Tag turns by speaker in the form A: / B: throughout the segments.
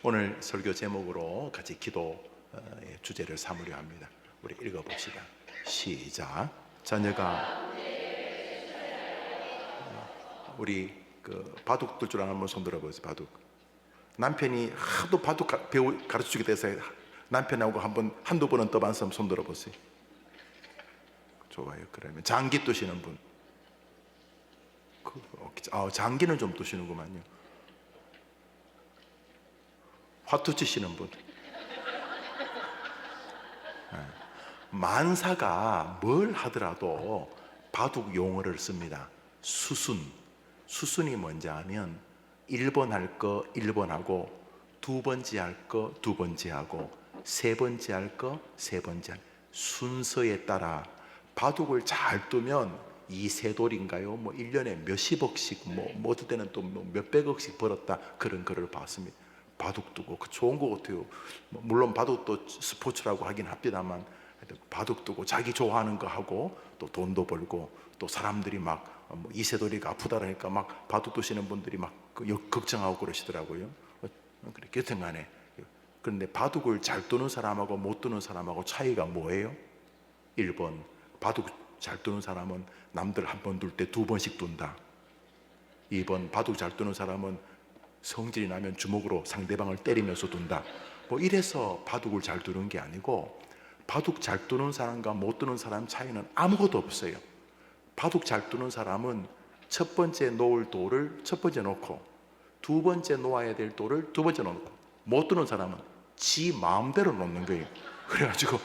A: 오늘 설교 제목으로 같이 기도 주제를 삼으려 합니다. 우리 읽어봅시다. 시작. 자녀가 우리 바둑 둘 줄 아는 분 손 들어보세요. 바둑. 남편이 하도 바둑 가르쳐주게 돼서 남편하고 한두 번은 떠본 사람 손 들어보세요. 좋아요. 그러면 장기 두시는 분. 장기는 좀 두시는구만요. 화투 치시는 분. 만사가 뭘 하더라도 바둑 용어를 씁니다. 수순이 뭔지 하면 1번 할 거 1번 하고, 두 번째 할 거 두 번째 하고, 세 번째 할 거 세 번째 하고, 순서에 따라 바둑을 잘 두면 이세돌인가요? 1년에 몇십억씩, 어떨 때는 또 몇백억씩 벌었다, 그런 글을 봤습니다. 바둑 두고 좋은 것 같아요. 물론 바둑도 스포츠라고 하긴 합니다만, 바둑 두고 자기 좋아하는 거 하고 또 돈도 벌고, 또 사람들이 막 이세돌이가 아프다라니까 막 바둑 두시는 분들이 막 걱정하고 그러시더라고요. 그래, 여튼간에 그런데 바둑을 잘 두는 사람하고 못 두는 사람하고 차이가 뭐예요? 1번, 바둑 잘 두는 사람은 남들 한 번 둘 때 두 번씩 둔다. 2번, 바둑 잘 두는 사람은 성질이 나면 주먹으로 상대방을 때리면서 둔다. 이래서 바둑을 잘 두는 게 아니고, 바둑 잘 두는 사람과 못 두는 사람 차이는 아무것도 없어요. 바둑 잘 두는 사람은 첫 번째 놓을 돌을 첫 번째 놓고, 두 번째 놓아야 될 돌을 두 번째 놓고, 못 두는 사람은 지 마음대로 놓는 거예요. 그래가지고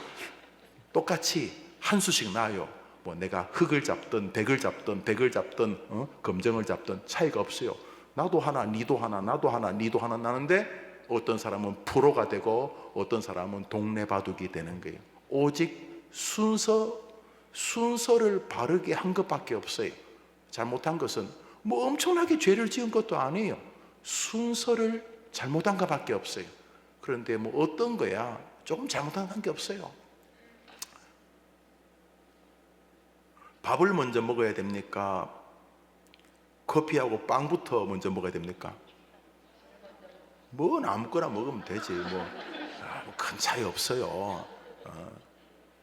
A: 똑같이 한 수씩 나요. 내가 흙을 잡든 백을 잡든 검정을 잡든 차이가 없어요. 나도 하나 니도 하나, 나도 하나 니도 하나 나는데, 어떤 사람은 프로가 되고 어떤 사람은 동네 바둑이 되는 거예요. 오직 순서를 바르게 한 것밖에 없어요. 잘못한 것은 엄청나게 죄를 지은 것도 아니에요. 순서를 잘못한 것밖에 없어요. 그런데 어떤 거야 조금 잘못한 게 없어요. 밥을 먼저 먹어야 됩니까? 커피하고 빵부터 먼저 먹어야 됩니까? 아무거나 먹으면 되지. 큰 차이 없어요.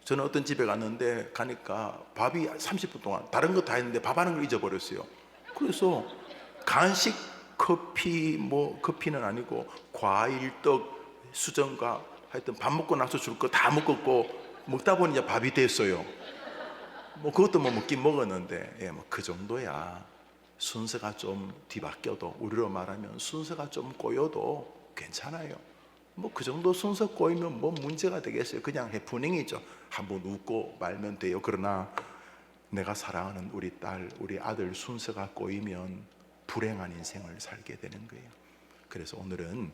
A: 저는 어떤 집에 가니까 밥이 30분 동안 다른 거 다 했는데 밥 하는 걸 잊어버렸어요. 그래서 간식 커피는 아니고 과일, 떡, 수정과 하여튼 밥 먹고 나서 줄 거 다 먹었고, 먹다 보니 이제 밥이 됐어요. 그것도 먹긴 먹었는데, 그 정도야. 순서가 좀 뒤바뀌어도, 우리로 말하면 순서가 좀 꼬여도 괜찮아요. 그 정도 순서 꼬이면 문제가 되겠어요. 그냥 해프닝이죠. 한번 웃고 말면 돼요. 그러나 내가 사랑하는 우리 딸, 우리 아들 순서가 꼬이면 불행한 인생을 살게 되는 거예요. 그래서 오늘은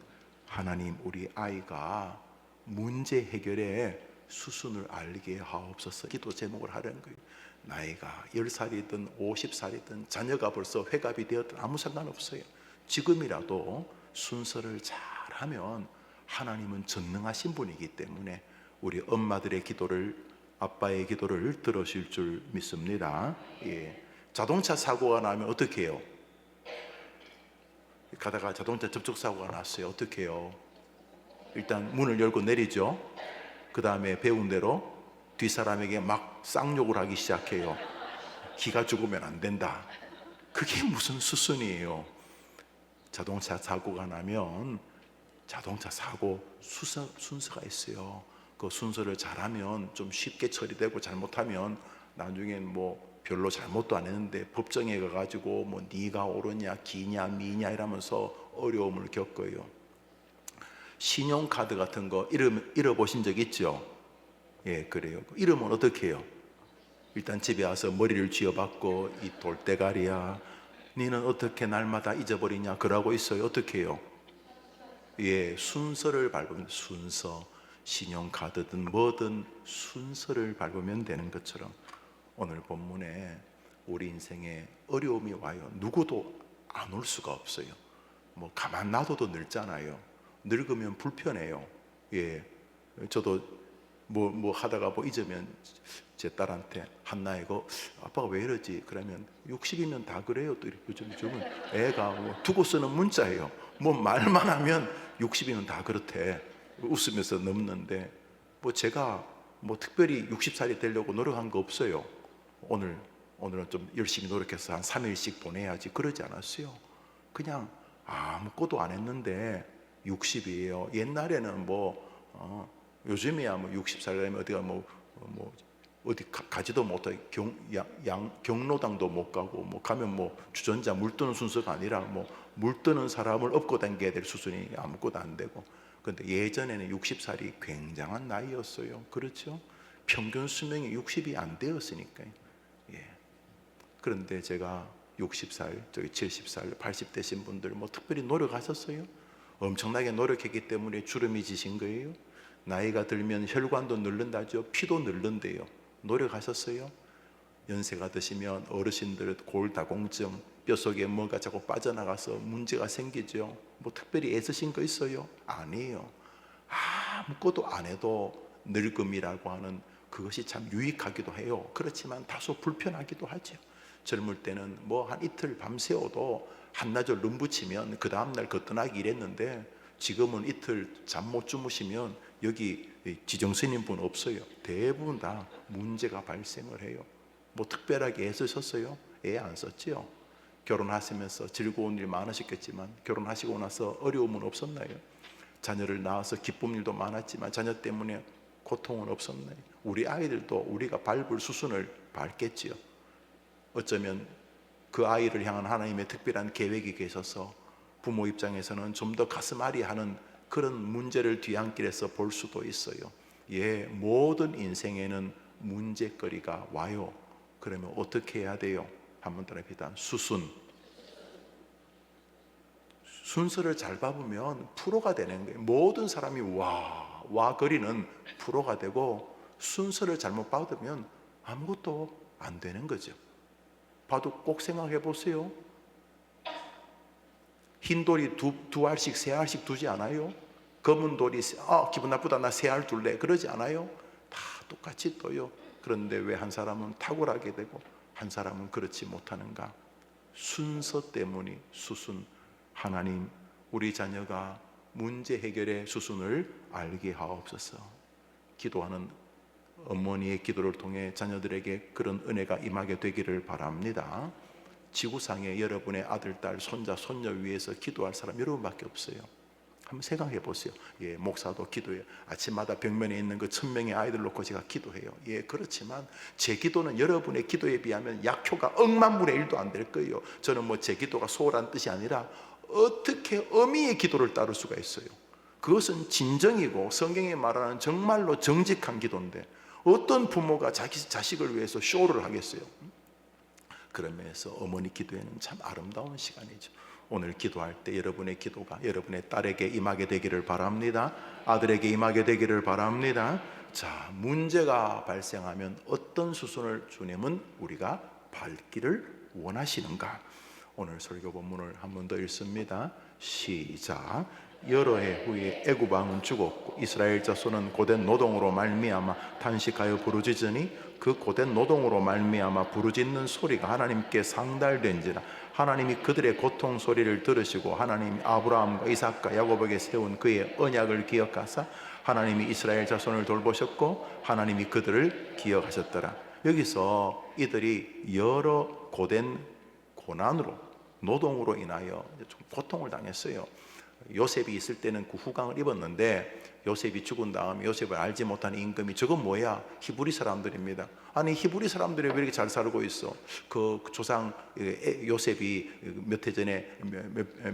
A: 하나님, 우리 아이가 문제 해결에 수순을 알게 하옵소서 기도 제목을 하려는 거예요. 나이가 10살이든 50살이든 자녀가 벌써 회갑이 되었든 아무 상관없어요. 지금이라도 순서를 잘하면 하나님은 전능하신 분이기 때문에 우리 엄마들의 기도를, 아빠의 기도를 들으실 줄 믿습니다. 자동차 사고가 나면 어떻게 해요? 가다가 자동차 접촉사고가 났어요. 어떻게 해요? 일단 문을 열고 내리죠. 그 다음에 배운 대로 뒷사람에게 막 쌍욕을 하기 시작해요. 기가 죽으면 안 된다. 그게 무슨 수순이에요? 자동차 사고가 나면 자동차 사고 순서가 있어요. 그 순서를 잘하면 좀 쉽게 처리되고, 잘못하면 나중엔 별로 잘못도 안 했는데 법정에 가가지고 네가 옳으냐 기냐 미냐 이러면서 어려움을 겪어요. 신용카드 같은 거 잃어보신 적 있죠? 그래요. 잃으면 어떻게 해요? 일단 집에 와서 머리를 쥐어박고, 이 돌대가리야, 너는 어떻게 날마다 잊어버리냐 그러고 있어요. 어떻게 해요? 순서를 밟으면, 순서, 신용카드든 뭐든 순서를 밟으면 되는 것처럼 오늘 본문에 우리 인생에 어려움이 와요. 누구도 안 올 수가 없어요. 가만 놔둬도 늙잖아요. 늙으면 불편해요. 저도 하다가 잊으면 제 딸한테, 한나 이거 아빠가 왜 이러지? 그러면 60이면 다 그래요. 또 요즘은 애가 두고 쓰는 문자예요. 말만 하면 60이면 다 그렇대. 웃으면서 넘는데 뭐 제가 뭐 특별히 60살이 되려고 노력한 거 없어요. 오늘은 좀 열심히 노력해서 한 3일씩 보내야지 그러지 않았어요. 그냥 아무것도 안 했는데 60이에요. 옛날에는 요즘이야 뭐 60살 되면 어디가 어디 가지도 못해 경로당도 못 가고 가면 주전자 물 뜨는 순서가 아니라 물 뜨는 사람을 업고 다녀야 될 수준이 아무것도 안 되고. 그런데 예전에는 60살이 굉장한 나이였어요. 그렇죠? 평균 수명이 60이 안 되었으니까요. 예. 그런데 제가 60살, 70살, 80 되신 분들 특별히 노력하셨어요? 엄청나게 노력했기 때문에 주름이 지신 거예요? 나이가 들면 혈관도 늙는다죠. 피도 늙는데요. 노력하셨어요? 연세가 드시면 어르신들 골다공증, 뼛속에 뭐가 자꾸 빠져나가서 문제가 생기죠. 특별히 애쓰신 거 있어요? 아니에요. 아무것도 안 해도 늙음이라고 하는 그것이 참 유익하기도 해요. 그렇지만 다소 불편하기도 하죠. 젊을 때는 한 이틀 밤새워도 한나절 눈 붙이면 그 다음날 거뜬하게 일했는데, 지금은 이틀 잠 못 주무시면 여기 지정스님 분 없어요. 대부분 다 문제가 발생을 해요. 특별하게 애쓰셨어요? 애 안 썼죠? 결혼하시면서 즐거운 일 많으셨겠지만 결혼하시고 나서 어려움은 없었나요? 자녀를 낳아서 기쁜 일도 많았지만 자녀 때문에 고통은 없었나요? 우리 아이들도 우리가 밟을 수순을 밟겠지요. 어쩌면 그 아이를 향한 하나님의 특별한 계획이 계셔서 부모 입장에서는 좀 더 가슴 아리하는 그런 문제를 뒤안길에서 볼 수도 있어요. 모든 인생에는 문제거리가 와요. 그러면 어떻게 해야 돼요? 한번 따라합니다. 순서를 잘 밟으면 프로가 되는 거예요. 모든 사람이 와 거리는 프로가 되고, 순서를 잘못 밟으면 아무것도 안 되는 거죠. 바둑 꼭 생각해 보세요. 흰 돌이 두 알씩 세 알씩 두지 않아요? 검은 돌이 기분 나쁘다 나 세 알 둘래 그러지 않아요? 다 똑같이 떠요. 그런데 왜 한 사람은 탁월하게 되고 한 사람은 그렇지 못하는가? 순서 때문이 수순. 하나님, 우리 자녀가 문제 해결의 수순을 알게 하옵소서. 기도하는 어머니의 기도를 통해 자녀들에게 그런 은혜가 임하게 되기를 바랍니다. 지구상에 여러분의 아들, 딸, 손자, 손녀 위해서 기도할 사람 여러분밖에 없어요. 한번 생각해 보세요. 목사도 기도해요. 아침마다 벽면에 있는 그 1000명의 아이들 놓고 제가 기도해요. 그렇지만 제 기도는 여러분의 기도에 비하면 약효가 억만분의 1도 안 될 거예요. 저는 제 기도가 소홀한 뜻이 아니라 어떻게 어미의 기도를 따를 수가 있어요? 그것은 진정이고 성경에 말하는 정말로 정직한 기도인데, 어떤 부모가 자기 자식을 위해서 쇼를 하겠어요? 그런 면에서 어머니 기도에는 참 아름다운 시간이죠. 오늘 기도할 때 여러분의 기도가 여러분의 딸에게 임하게 되기를 바랍니다. 아들에게 임하게 되기를 바랍니다. 자, 문제가 발생하면 어떤 수순을 주님은 우리가 밟기를 원하시는가? 오늘 설교 본문을 한 번 더 읽습니다. 시작. 여러 해 후에 애굽 왕은 죽었고 이스라엘 자손은 고된 노동으로 말미암아 탄식하여 부르짖으니 그 고된 노동으로 말미암아 부르짖는 소리가 하나님께 상달된지라. 하나님이 그들의 고통 소리를 들으시고 하나님이 아브라함과 이삭과 야곱에게 세운 그의 언약을 기억하사 하나님이 이스라엘 자손을 돌보셨고 하나님이 그들을 기억하셨더라. 여기서 이들이 여러 고된 고난으로, 노동으로 인하여 좀 고통을 당했어요. 요셉이 있을 때는 그 후광을 입었는데, 요셉이 죽은 다음에 요셉을 알지 못한 임금이 저건 뭐야? 히브리 사람들입니다. 아니 히브리 사람들이 왜 이렇게 잘 살고 있어? 그 조상 요셉이 몇 해 전에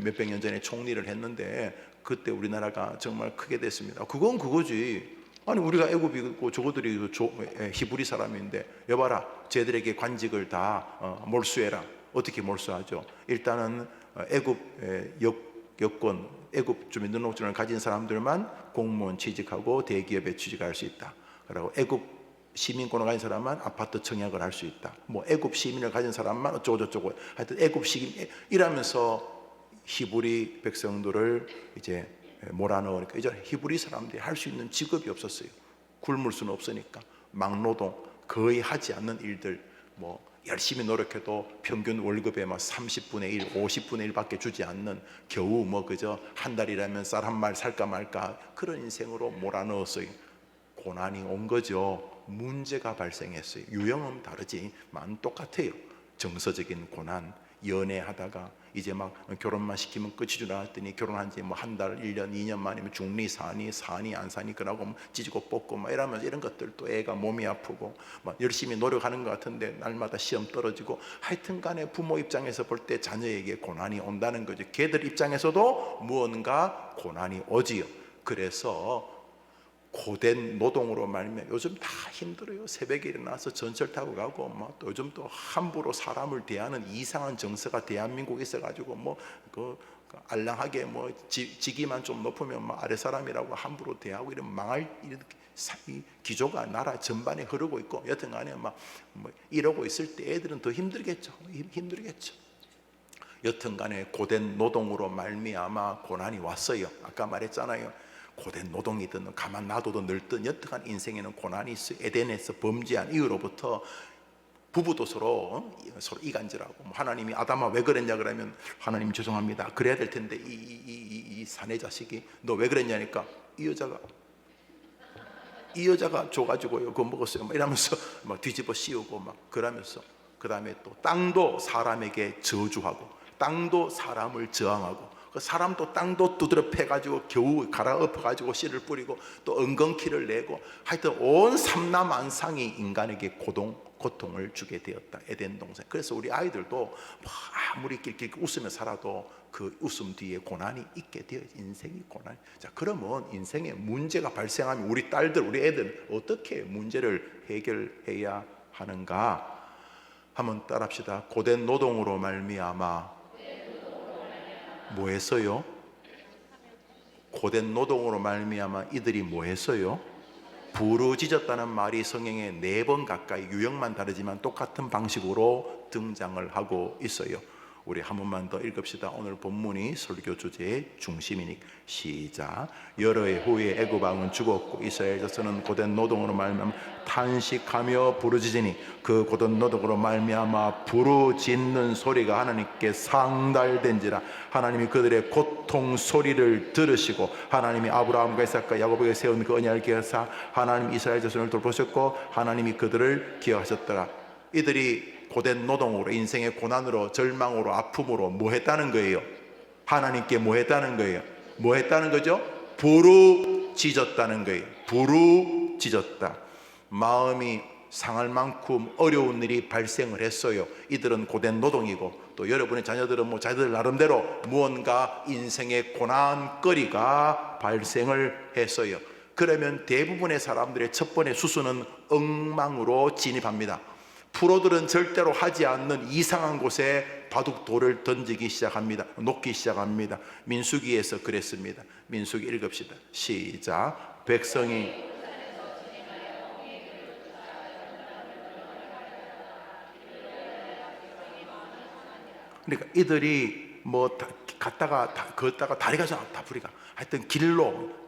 A: 몇백 년 전에 총리를 했는데 그때 우리나라가 정말 크게 됐습니다. 그건 그거지. 아니 우리가 애굽이고 저거들이 히브리 사람인데, 여봐라 쟤들에게 관직을 다 몰수해라. 어떻게 몰수하죠? 일단은 애굽 여권, 애굽 주민 등록증을 가진 사람들만 공무원 취직하고 대기업에 취직할 수 있다. 그리고 애굽 시민권을 가진 사람만 아파트 청약을 할 수 있다. 애굽 시민을 가진 사람만 어쩌고저쩌고. 하여튼 애굽 시민 이라면서 히브리 백성들을 이제 몰아넣으니까 이제 히브리 사람들이 할 수 있는 직업이 없었어요. 굶을 수는 없으니까 막노동, 거의 하지 않는 일들, 열심히 노력해도 평균 월급의 막 30분의 1, 50분의 1밖에 주지 않는, 겨우 뭐 그저 한 달이라면 쌀 한 말 살까 말까 그런 인생으로 몰아넣었어요. 고난이 온 거죠. 문제가 발생했어요. 유형은 다르지만 똑같아요. 정서적인 고난. 연애하다가 이제 막 결혼만 시키면 끝이 줄 알았더니 결혼한 지 뭐 한 달, 1년, 2년 만이면 죽니 사니 안 사니 그러고 뭐 찢고 뽑고 막 이러면서 이런 것들, 또 애가 몸이 아프고 막 열심히 노력하는 것 같은데 날마다 시험 떨어지고, 하여튼 간에 부모 입장에서 볼 때 자녀에게 고난이 온다는 거죠. 걔들 입장에서도 무언가 고난이 오지요. 그래서 고된 노동으로 말미암아 요즘 다 힘들어요. 새벽에 일어나서 전철 타고 가고 또 요즘 또 함부로 사람을 대하는 이상한 정서가 대한민국에 있어가지고 알랑하게 직위만 좀 높으면 아래 사람이라고 함부로 대하고 이런 망할 이런 기조가 나라 전반에 흐르고 있고, 여튼간에 이러고 있을 때 애들은 더 힘들겠죠. 여튼간에 고된 노동으로 말미암아 고난이 왔어요. 아까 말했잖아요. 고된 노동이든 가만 놔둬도 늙든 여튼간 인생에는 고난이 있어요. 에덴에서 범죄한 이후로부터 부부도 서로 이간질하고, 하나님이 아담아 왜 그랬냐 그러면 하나님 죄송합니다 그래야 될 텐데 이 사내 자식이 너 왜 그랬냐니까 이 여자가 줘가지고요 그거 먹었어요 이러면서 뒤집어 씌우고 그러면서, 그 다음에 또 땅도 사람에게 저주하고 땅도 사람을 저항하고, 그 사람도 땅도 두드려 패가지고 겨우 갈아엎어가지고 씨를 뿌리고 또 엉겅퀴를 내고, 하여튼 온 삼라만상이 인간에게 고통을 주게 되었다. 에덴 동산. 그래서 우리 아이들도 아무리 낄낄 웃으며 살아도 그 웃음 뒤에 고난이 있게 되어, 인생이 고난. 자, 그러면 인생에 문제가 발생하면 우리 딸들, 우리 애들 어떻게 문제를 해결해야 하는가? 한번 따라합시다. 고된 노동으로 말미암아 뭐 했어요? 고된 노동으로 말미암아 이들이 뭐 했어요? 부르짖었다는 말이 성경에 4번 가까이, 유형만 다르지만 똑같은 방식으로 등장을 하고 있어요. 우리 한 번만 더 읽읍시다. 오늘 본문이 설교 주제의 중심이니까. 시작. 여러 해 후에 애굽 왕은 죽었고 이스라엘 자손은 고된 노동으로 말미암아 탄식하며 부르짖으니 그 고된 노동으로 말미암아 부르짖는 소리가 하나님께 상달된지라. 하나님이 그들의 고통 소리를 들으시고 하나님이 아브라함과 이삭과 야곱에게 세운 그 언약을 기억하사 하나님 이스라엘 자손을 돌보셨고 하나님이 그들을 기억하셨더라. 이들이 고된 노동으로, 인생의 고난으로, 절망으로, 아픔으로 뭐 했다는 거예요? 하나님께 뭐 했다는 거예요? 뭐 했다는 거죠? 부르짖었다는 거예요. 부르짖었다. 마음이 상할 만큼 어려운 일이 발생을 했어요. 이들은 고된 노동이고, 또 여러분의 자녀들은 자녀들 나름대로 무언가 인생의 고난거리가 발생을 했어요. 그러면 대부분의 사람들의 첫 번째 수순은 엉망으로 진입합니다. 프로들은 절대로 하지 않는 이상한 곳에 바둑돌을 던지기 시작합니다. 놓기 시작합니다. 민수기에서 그랬습니다. 민수기 읽읍시다. 시작. 백성이 그러니까 이들이 갔다가 걷다가 다리가 다 부리가 하여튼 길로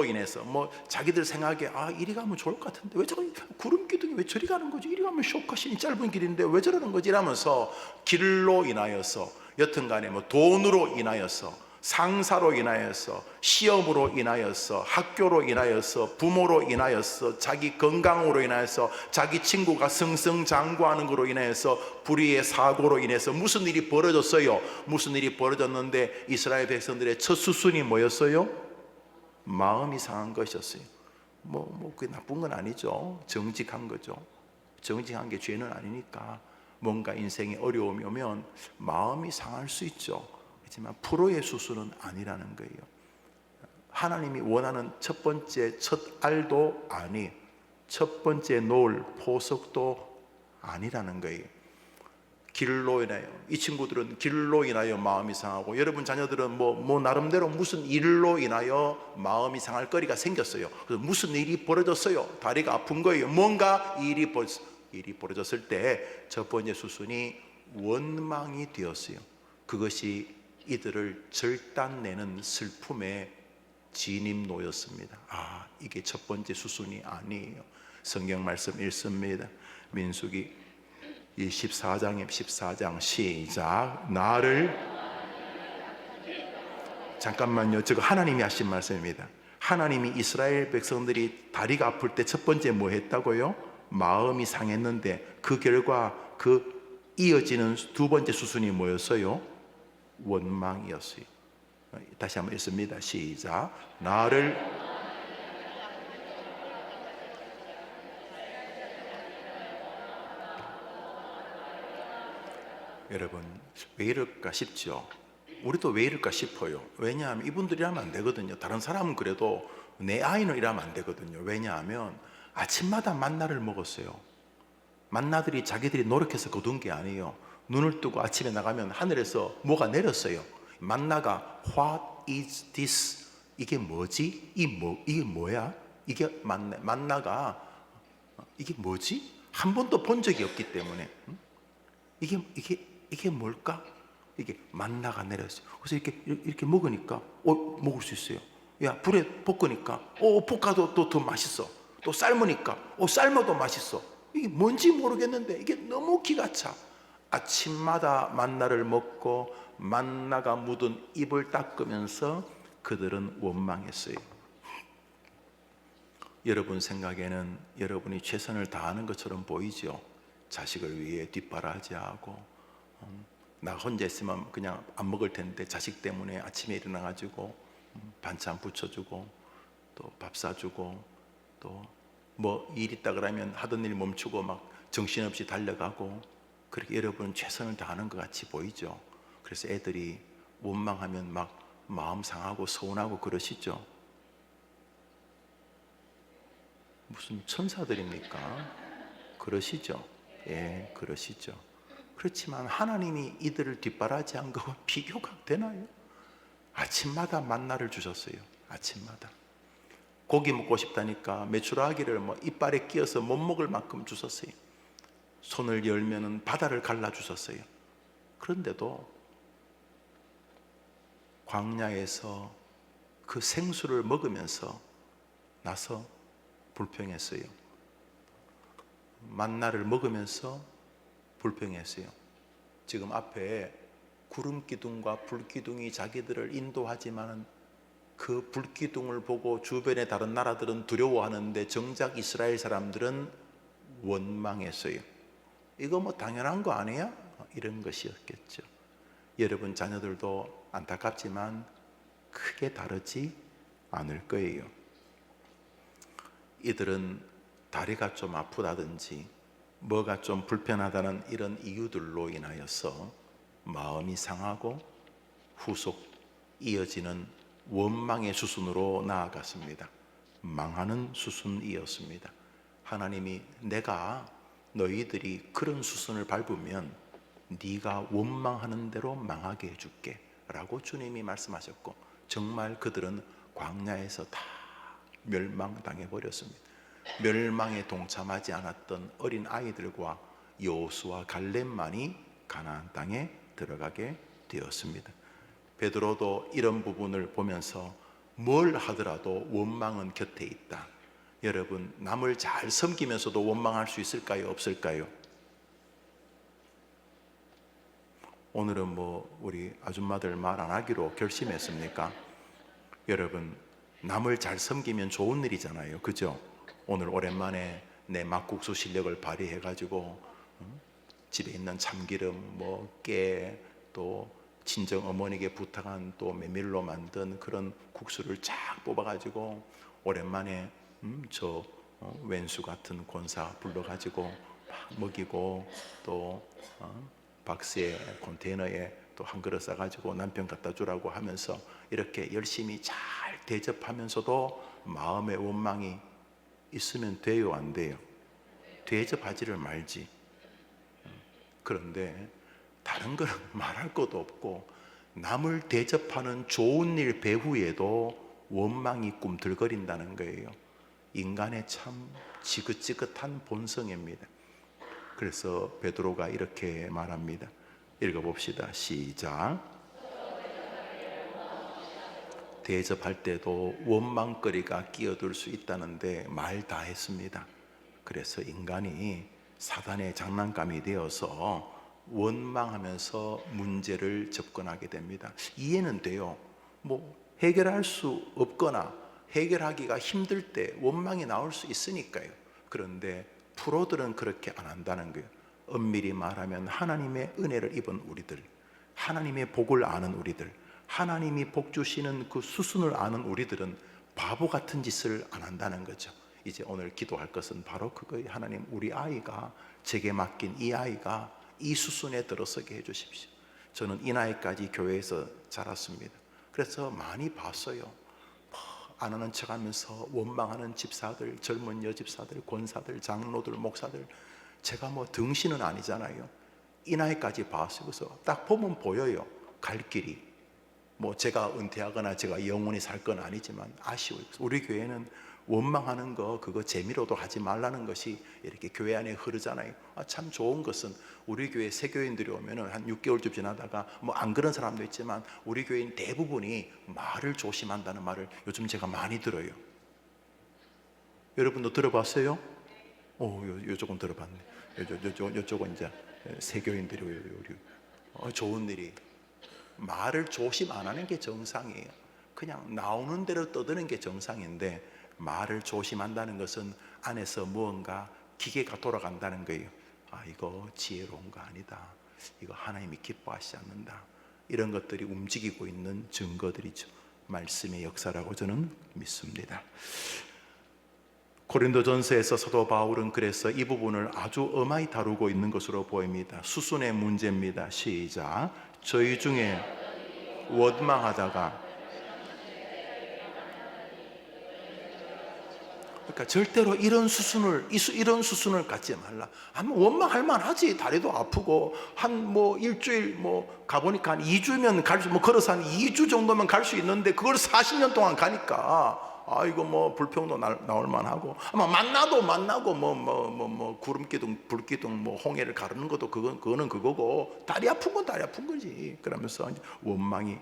A: 인해서 자기들 생각에 이리 가면 좋을 것 같은데 왜 저기 구름 기둥이 왜 저리 가는 거지? 이리 가면 쇼컷이 짧은 길인데 왜 저러는 거지? 이러면서 길로 인하여서, 여튼간에 돈으로 인하여서, 상사로 인하여서, 시험으로 인하여서, 학교로 인하여서, 부모로 인하여서, 자기 건강으로 인하여서, 자기 친구가 승승장구하는 것으로 인하여서, 불의의 사고로 인해서 무슨 일이 벌어졌어요? 무슨 일이 벌어졌는데 이스라엘 백성들의 첫 수순이 뭐였어요? 마음이 상한 것이었어요. 그게 나쁜 건 아니죠. 정직한 거죠. 정직한 게 죄는 아니니까. 뭔가 인생에 어려움이 오면 마음이 상할 수 있죠. 하지만 프로의 수순은 아니라는 거예요. 하나님이 원하는 첫 번째 첫 알도 아니, 첫 번째 놓을 포석도 아니라는 거예요. 길로 인하여, 이 친구들은 길로 인하여 마음이 상하고, 여러분 자녀들은 나름대로 무슨 일로 인하여 마음이 상할 거리가 생겼어요. 그래서 무슨 일이 벌어졌어요. 다리가 아픈 거예요. 뭔가 일이 벌어졌을 때 첫 번째 수순이 원망이 되었어요. 그것이 이들을 절단내는 슬픔의 진입로였습니다. 이게 첫 번째 수순이 아니에요. 성경 말씀 읽습니다. 민수기 14장 시작. 나를, 잠깐만요. 저거 하나님이 하신 말씀입니다. 하나님이 이스라엘 백성들이 다리가 아플 때 첫 번째 뭐 했다고요? 마음이 상했는데 그 결과 그 이어지는 두 번째 수순이 뭐였어요? 원망이었어요. 다시 한번 읽습니다. 시작. 나를, 여러분 왜 이럴까 싶죠? 우리도 왜 이럴까 싶어요. 왜냐하면 이분들이 하면 안 되거든요. 다른 사람은 그래도 내 아이는 이러면 안 되거든요. 왜냐하면 아침마다 만나를 먹었어요. 만나들이 자기들이 노력해서 거둔 게 아니에요. 눈을 뜨고 아침에 나가면 하늘에서 뭐가 내렸어요. 만나가 What is this? 이게 뭐지? 이게 뭐야? 이게 만나가 이게 뭐지? 한 번도 본 적이 없기 때문에 이게 뭘까? 이게 만나가 내렸어요. 그래서 이렇게 먹으니까 먹을 수 있어요. 야, 불에 볶으니까 볶아도 또 더 맛있어. 또 삶으니까 삶아도 맛있어. 이게 뭔지 모르겠는데 이게 너무 기가 차. 아침마다 만나를 먹고 만나가 묻은 입을 닦으면서 그들은 원망했어요. 여러분 생각에는 여러분이 최선을 다하는 것처럼 보이죠. 자식을 위해 뒷바라지하고 나 혼자 있으면 그냥 안 먹을 텐데 자식 때문에 아침에 일어나가지고 반찬 부쳐주고 또 밥 사주고 또 뭐 일 있다 그러면 하던 일 멈추고 막 정신없이 달려가고, 그렇게 여러분 최선을 다하는 것 같이 보이죠. 그래서 애들이 원망하면 막 마음 상하고 서운하고 그러시죠. 무슨 천사들입니까? 그러시죠. 예, 그러시죠. 그렇지만 하나님이 이들을 뒷바라지한 것과 비교가 되나요? 아침마다 만나를 주셨어요. 아침마다 고기 먹고 싶다니까 메추라기를 뭐 이빨에 끼어서 못 먹을 만큼 주셨어요. 손을 열면은 바다를 갈라 주셨어요. 그런데도 광야에서 그 생수를 먹으면서 나서 불평했어요. 만나를 먹으면서 불평했어요. 지금 앞에 구름 기둥과 불 기둥이 자기들을 인도하지만 그 불 기둥을 보고 주변의 다른 나라들은 두려워하는데 정작 이스라엘 사람들은 원망했어요. 이거 뭐 당연한 거 아니야? 이런 것이었겠죠. 여러분 자녀들도 안타깝지만 크게 다르지 않을 거예요. 이들은 다리가 좀 아프다든지 뭐가 좀 불편하다는 이런 이유들로 인하여서 마음이 상하고 후속 이어지는 원망의 수순으로 나아갔습니다. 망하는 수순이었습니다. 하나님이 내가 너희들이 그런 수순을 밟으면 네가 원망하는 대로 망하게 해줄게 라고 주님이 말씀하셨고, 정말 그들은 광야에서 다 멸망당해 버렸습니다. 멸망에 동참하지 않았던 어린 아이들과 여호수아 갈렙만이 가나안 땅에 들어가게 되었습니다. 베드로도 이런 부분을 보면서 뭘 하더라도 원망은 곁에 있다. 여러분 남을 잘 섬기면서도 원망할 수 있을까요? 없을까요? 오늘은 뭐 우리 아줌마들 말 안 하기로 결심했습니까? 여러분 남을 잘 섬기면 좋은 일이잖아요. 그죠? 오늘 오랜만에 내 막국수 실력을 발휘해 가지고 집에 있는 참기름, 뭐 깨, 또 친정 어머니에게 부탁한 또 메밀로 만든 그런 국수를 쫙 뽑아 가지고 오랜만에 저 왼수 같은 권사 불러 가지고 막 먹이고, 또 박스에 컨테이너에 또 한 그릇 싸 가지고 남편 갖다 주라고 하면서 이렇게 열심히 잘 대접하면서도 마음의 원망이 있으면 돼요, 안 돼요? 대접하지를 말지. 그런데 다른 거는 말할 것도 없고 남을 대접하는 좋은 일 배후에도 원망이 꿈틀거린다는 거예요. 인간의 참 지긋지긋한 본성입니다. 그래서 베드로가 이렇게 말합니다. 읽어봅시다. 시작. 대접할 때도 원망거리가 끼어들 수 있다는데 말 다 했습니다. 그래서 인간이 사단의 장난감이 되어서 원망하면서 문제를 접근하게 됩니다. 이해는 돼요. 뭐 해결할 수 없거나 해결하기가 힘들 때 원망이 나올 수 있으니까요. 그런데 프로들은 그렇게 안 한다는 거예요. 엄밀히 말하면 하나님의 은혜를 입은 우리들, 하나님의 복을 아는 우리들, 하나님이 복 주시는 그 수순을 아는 우리들은 바보 같은 짓을 안 한다는 거죠. 이제 오늘 기도할 것은 바로 그거예요. 하나님, 우리 아이가, 제게 맡긴 이 아이가 이 수순에 들어서게 해주십시오. 저는 이 나이까지 교회에서 자랐습니다. 그래서 많이 봤어요. 안 하는 척하면서 원망하는 집사들, 젊은 여집사들, 권사들, 장로들, 목사들. 제가 뭐 등신은 아니잖아요. 이 나이까지 봤어요. 그래서 딱 보면 보여요. 갈 길이. 뭐 제가 은퇴하거나 제가 영원히 살 건 아니지만 아쉬워요. 우리 교회는 원망하는 거 그거 재미로도 하지 말라는 것이 이렇게 교회 안에 흐르잖아요. 참 좋은 것은 우리 교회 새교인들이 오면은 한 6개월쯤 지나다가 뭐 안 그런 사람도 있지만 우리 교인 대부분이 말을 조심한다는 말을 요즘 제가 많이 들어요. 여러분도 들어봤어요? 요쪽은 들어봤네. 요쪽은 이제 새교인들이 우리 좋은 일이. 말을 조심 안 하는 게 정상이에요. 그냥 나오는 대로 떠드는 게 정상인데 말을 조심한다는 것은 안에서 무언가 기계가 돌아간다는 거예요. 이거 지혜로운 거 아니다. 이거 하나님이 기뻐하시지 않는다. 이런 것들이 움직이고 있는 증거들이죠. 말씀의 역사라고 저는 믿습니다. 고린도전서에서 사도 바울은 그래서 이 부분을 아주 엄하게 다루고 있는 것으로 보입니다. 수순의 문제입니다. 시작. 저희 중에 원망하다가, 그러니까 절대로 이런 수순을 갖지 말라. 아마 원망할 만하지. 다리도 아프고 한 뭐 일주일 뭐 가보니까 한 2주면 갈 수, 뭐 걸어서 한 2주 정도면 갈 수 있는데 그걸 40년 동안 가니까 이거 뭐 불평도 나올 만하고, 아마 만나고 뭐 구름기둥 불기둥 뭐 홍해를 가르는 것도 그거는 그거고, 다리 아픈 건 다리 아픈 거지. 그러면서 원망이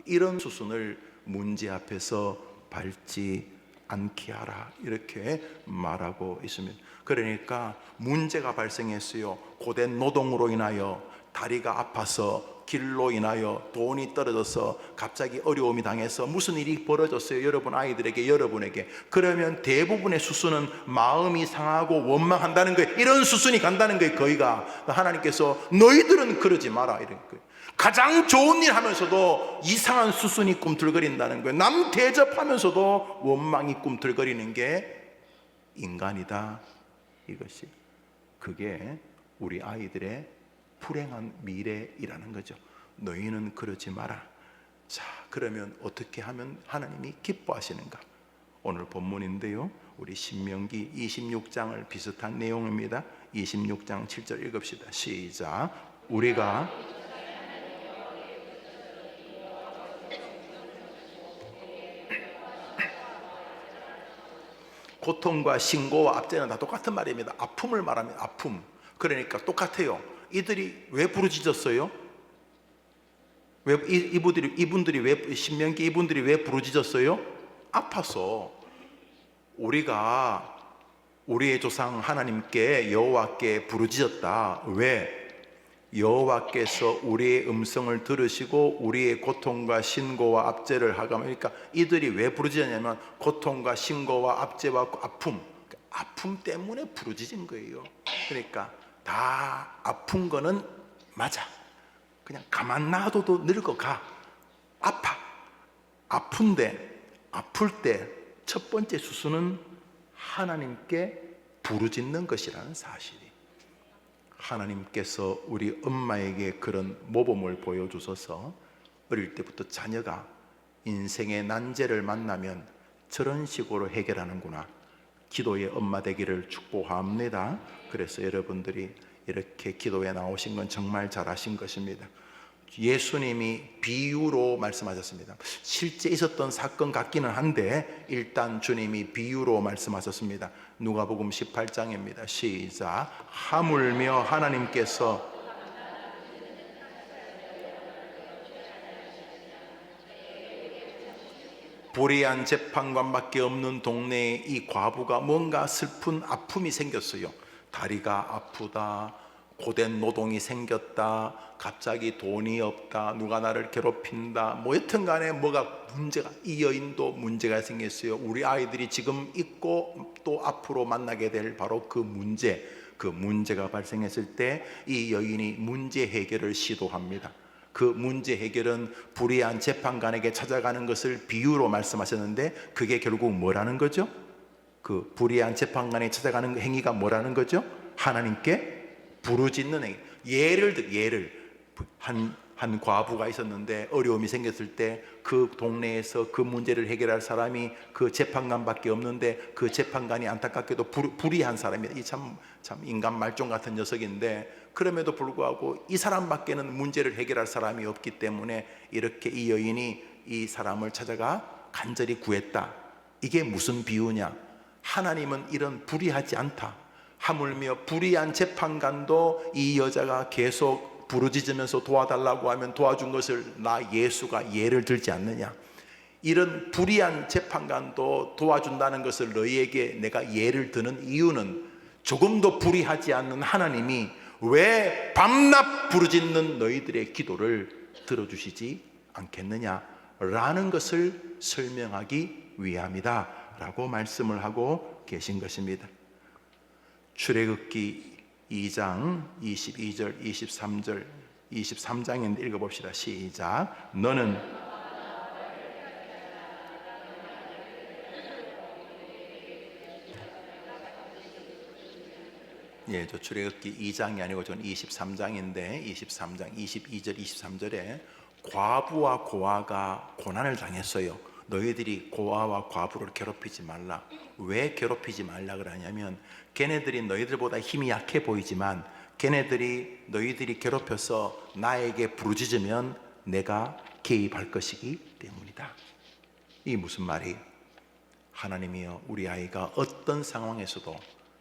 A: 이런 수순을 문제 앞에서 밟지 않게 하라, 이렇게 말하고 있습니다. 그러니까 문제가 발생했어요. 고된 노동으로 인하여 다리가 아파서, 길로 인하여 돈이 떨어져서 갑자기 어려움이 당해서 무슨 일이 벌어졌어요. 여러분 아이들에게, 여러분에게. 그러면 대부분의 수순은 마음이 상하고 원망한다는 거예요. 이런 수순이 간다는 거예요. 거의가. 하나님께서 너희들은 그러지 마라, 이런 거예요. 가장 좋은 일 하면서도 이상한 수순이 꿈틀거린다는 거예요. 남 대접하면서도 원망이 꿈틀거리는 게 인간이다, 이것이. 그게 우리 아이들의 불행한 미래이라는 거죠. 너희는 그러지 마라. 자, 그러면 어떻게 하면 하나님이 기뻐하시는가? 오늘 본문인데요, 우리 신명기 26장을 비슷한 내용입니다. 26장 7절 읽읍시다. 시작. 우리가 고통과 신고와 압제는 다 똑같은 말입니다. 아픔을 말하면 아픔. 그러니까 똑같아요. 이들이 왜 부르짖었어요? 이분들이 왜, 신명기 이분들이 왜 부르짖었어요? 아파서. 우리가 우리의 조상 하나님께, 여호와께 부르짖었다. 왜? 여호와께서 우리의 음성을 들으시고 우리의 고통과 신고와 압제를 하가. 그러니까 이들이 왜 부르짖었냐면 고통과 신고와 압제와 아픔 때문에 부르짖은 거예요. 그러니까 다 아픈 거는 맞아. 그냥 가만 놔둬도 늙어가. 아픈데, 아플 때 첫 번째 수순은 하나님께 부르짖는 것이라는 사실이. 하나님께서 우리 엄마에게 그런 모범을 보여주셔서 어릴 때부터 자녀가 인생의 난제를 만나면 저런 식으로 해결하는구나. 기도의 엄마 되기를 축복합니다. 그래서 여러분들이 이렇게 기도에 나오신 건 정말 잘하신 것입니다. 예수님이 비유로 말씀하셨습니다. 실제 있었던 사건 같기는 한데 일단 주님이 비유로 말씀하셨습니다. 누가복음 18장입니다. 시작. 하물며 하나님께서 불의한 재판관밖에 없는 동네에 이 과부가 뭔가 슬픈 아픔이 생겼어요. 다리가 아프다, 고된 노동이 생겼다, 갑자기 돈이 없다, 누가 나를 괴롭힌다, 뭐 여튼 간에 뭐가 문제가, 이 여인도 문제가 생겼어요. 우리 아이들이 지금 있고 또 앞으로 만나게 될 바로 그 문제가 발생했을 때 이 여인이 문제 해결을 시도합니다. 그 문제 해결은 불의한 재판관에게 찾아가는 것을 비유로 말씀하셨는데, 그게 결국 뭐라는 거죠? 그 불의한 재판관에 찾아가는 행위가 뭐라는 거죠? 하나님께 부르짖는 행위. 예를 한 과부가 있었는데 어려움이 생겼을 때 그 동네에서 그 문제를 해결할 사람이 그 재판관밖에 없는데, 그 재판관이 안타깝게도 불의한 사람이다. 이 참 인간 말종 같은 녀석인데, 그럼에도 불구하고 이 사람밖에는 문제를 해결할 사람이 없기 때문에 이렇게 이 여인이 이 사람을 찾아가 간절히 구했다. 이게 무슨 비유냐? 하나님은 이런 불의하지 않다. 하물며 불의한 재판관도 이 여자가 계속 부르짖으면서 도와달라고 하면 도와준 것을 나 예수가 예를 들지 않느냐? 이런 불의한 재판관도 도와준다는 것을 너희에게 내가 예를 드는 이유는, 조금도 불의하지 않는 하나님이 왜 밤낮 부르짖는 너희들의 기도를 들어주시지 않겠느냐라는 것을 설명하기 위함이다 라고 말씀을 하고 계신 것입니다. 출애굽기 2장 22절 23절 23장인데 읽어봅시다. 시작. 너는 저 출애굽기 2장이 아니고 저는 23장인데 23장 22절 23절에 과부와 고아가 고난을 당했어요. 너희들이 고아와 과부를 괴롭히지 말라. 왜 괴롭히지 말라 그러냐면, 걔네들이 너희들보다 힘이 약해 보이지만 너희들이 괴롭혀서 나에게 부르짖으면 내가 개입할 것이기 때문이다. 이 무슨 말이? 하나님이여, 우리 아이가 어떤 상황에서도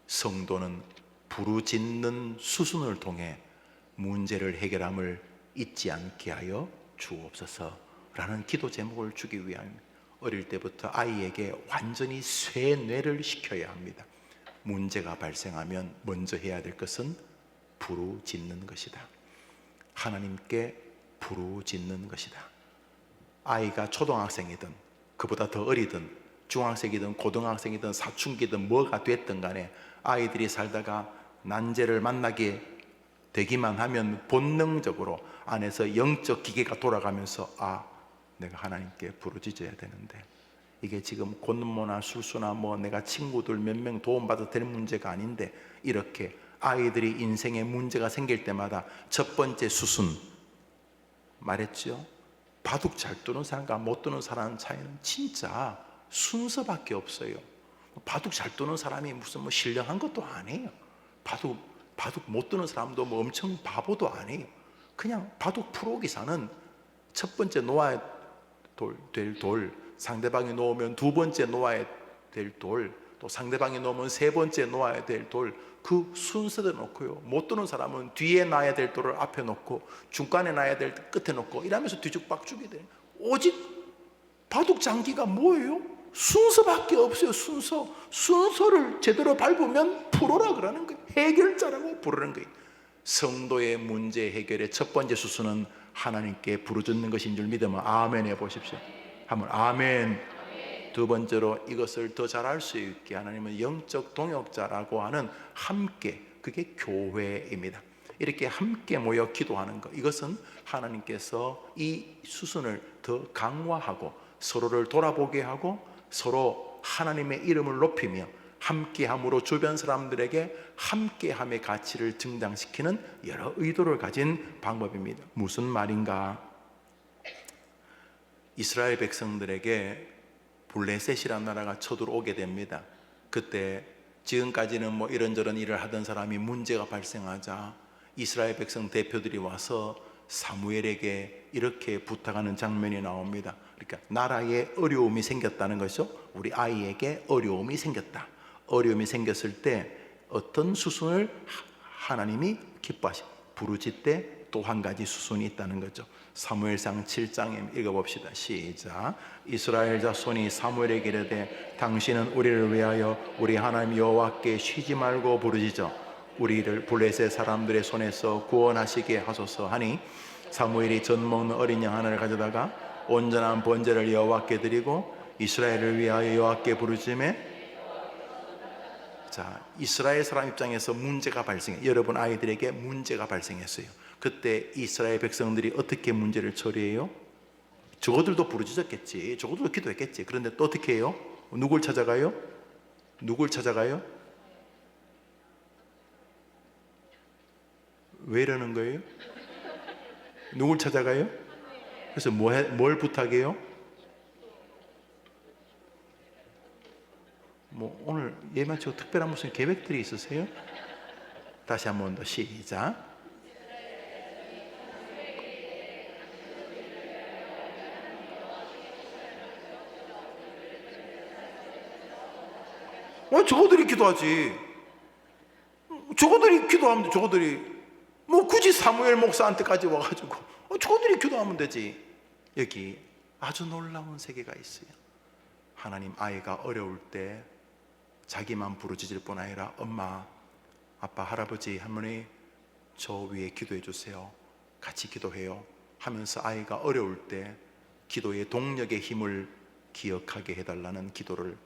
A: 성도는 부르짖는 수순을 통해 문제를 해결함을 잊지 않게 하여 주옵소서라는 기도 제목을 주기 위함입니다. 어릴 때부터 아이에게 완전히 쇠뇌를 시켜야 합니다. 문제가 발생하면 먼저 해야 될 것은 부르짖는 것이다. 하나님께 부르짖는 것이다. 아이가 초등학생이든 그보다 더 어리든 중학생이든 고등학생이든 사춘기든 뭐가 됐든 간에 아이들이 살다가 난제를 만나게 되기만 하면 본능적으로 안에서 영적 기계가 돌아가면서 내가 하나님께 부르짖어야 되는데, 이게 지금 곤모나 술수나 내가 친구들 몇 명 도움받아도 될 문제가 아닌데, 이렇게 아이들이 인생에 문제가 생길 때마다 첫 번째 수순 말했죠. 바둑 잘 두는 사람과 못 두는 사람 차이는 진짜 순서밖에 없어요. 바둑 잘 두는 사람이 무슨 신령한 것도 아니에요. 바둑 못 두는 사람도 엄청 바보도 아니에요. 그냥 바둑 프로 기사는 첫 번째 놓아야 될 돌, 상대방이 놓으면 두 번째 놓아야 될 돌, 또 상대방이 놓으면 세 번째 놓아야 될 돌, 그 순서대로 놓고요. 못 두는 사람은 뒤에 놔야 될 돌을 앞에 놓고 중간에 놔야 될 끝에 놓고 이러면서 뒤죽박죽이 돼요. 오직 바둑 장기가 뭐예요? 순서밖에 없어요. 순서를 제대로 밟으면 프로라 그러는 거예요. 해결자라고 부르는 거예요. 성도의 문제 해결의 첫 번째 수순은 하나님께 부르짖는 것인 줄 믿으면 아멘 해보십시오. 한번 아멘. 두 번째로 이것을 더 잘할 수 있게 하나님은 영적 동역자라고 하는 함께, 그게 교회입니다. 이렇게 함께 모여 기도하는 것, 이것은 하나님께서 이 수순을 더 강화하고 서로를 돌아보게 하고 서로 하나님의 이름을 높이며 함께함으로 주변 사람들에게 함께함의 가치를 증장시키는 여러 의도를 가진 방법입니다. 무슨 말인가? 이스라엘 백성들에게 블레셋이라는 나라가 쳐들어오게 됩니다. 그때 지금까지는 이런저런 일을 하던 사람이 문제가 발생하자 이스라엘 백성 대표들이 와서 사무엘에게 이렇게 부탁하는 장면이 나옵니다. 그러니까 나라에 어려움이 생겼다는 것이죠. 우리 아이에게 어려움이 생겼다. 어려움이 생겼을 때 어떤 수순을 하나님이 기뻐하시? 부르짖되 또 한 가지 수순이 있다는 거죠. 사무엘상 7장에 읽어봅시다. 시작. 이스라엘 자손이 사무엘에게 이르되 당신은 우리를 위하여 우리 하나님 여호와께 쉬지 말고 부르짖어 우리를 블레셋 사람들의 손에서 구원하시게 하소서 하니 사무엘이 젖 먹는 어린 양 하나를 가져다가 온전한 번제를 여호와께 드리고 이스라엘을 위하여 여호와께 부르짖으매. 자, 이스라엘 사람 입장에서 문제가 발생해. 여러분 아이들에게 문제가 발생했어요. 그때 이스라엘 백성들이 어떻게 문제를 처리해요? 저거들도 부르짖었겠지. 저거들도 기도했겠지. 그런데 또 어떻게 해요? 누굴 찾아가요? 누굴 찾아가요? 왜 이러는 거예요? 누굴 찾아가요? 그래서 뭘 부탁해요? 뭐 오늘 예마치고 특별한 무슨 계획들이 있으세요? 다시 한 번 더 시작. 저거들이 기도하지. 저거들이 기도하면 돼. 저거들이 뭐 굳이 사무엘 목사한테까지 와가지고 저거들이 기도하면 되지. 여기 아주 놀라운 세계가 있어요. 하나님 아이가 어려울 때 자기만 부르짖을 뿐 아니라 엄마, 아빠, 할아버지, 할머니 저 위에 기도해 주세요. 같이 기도해요 하면서 아이가 어려울 때 기도의 동력의 힘을 기억하게 해달라는 기도를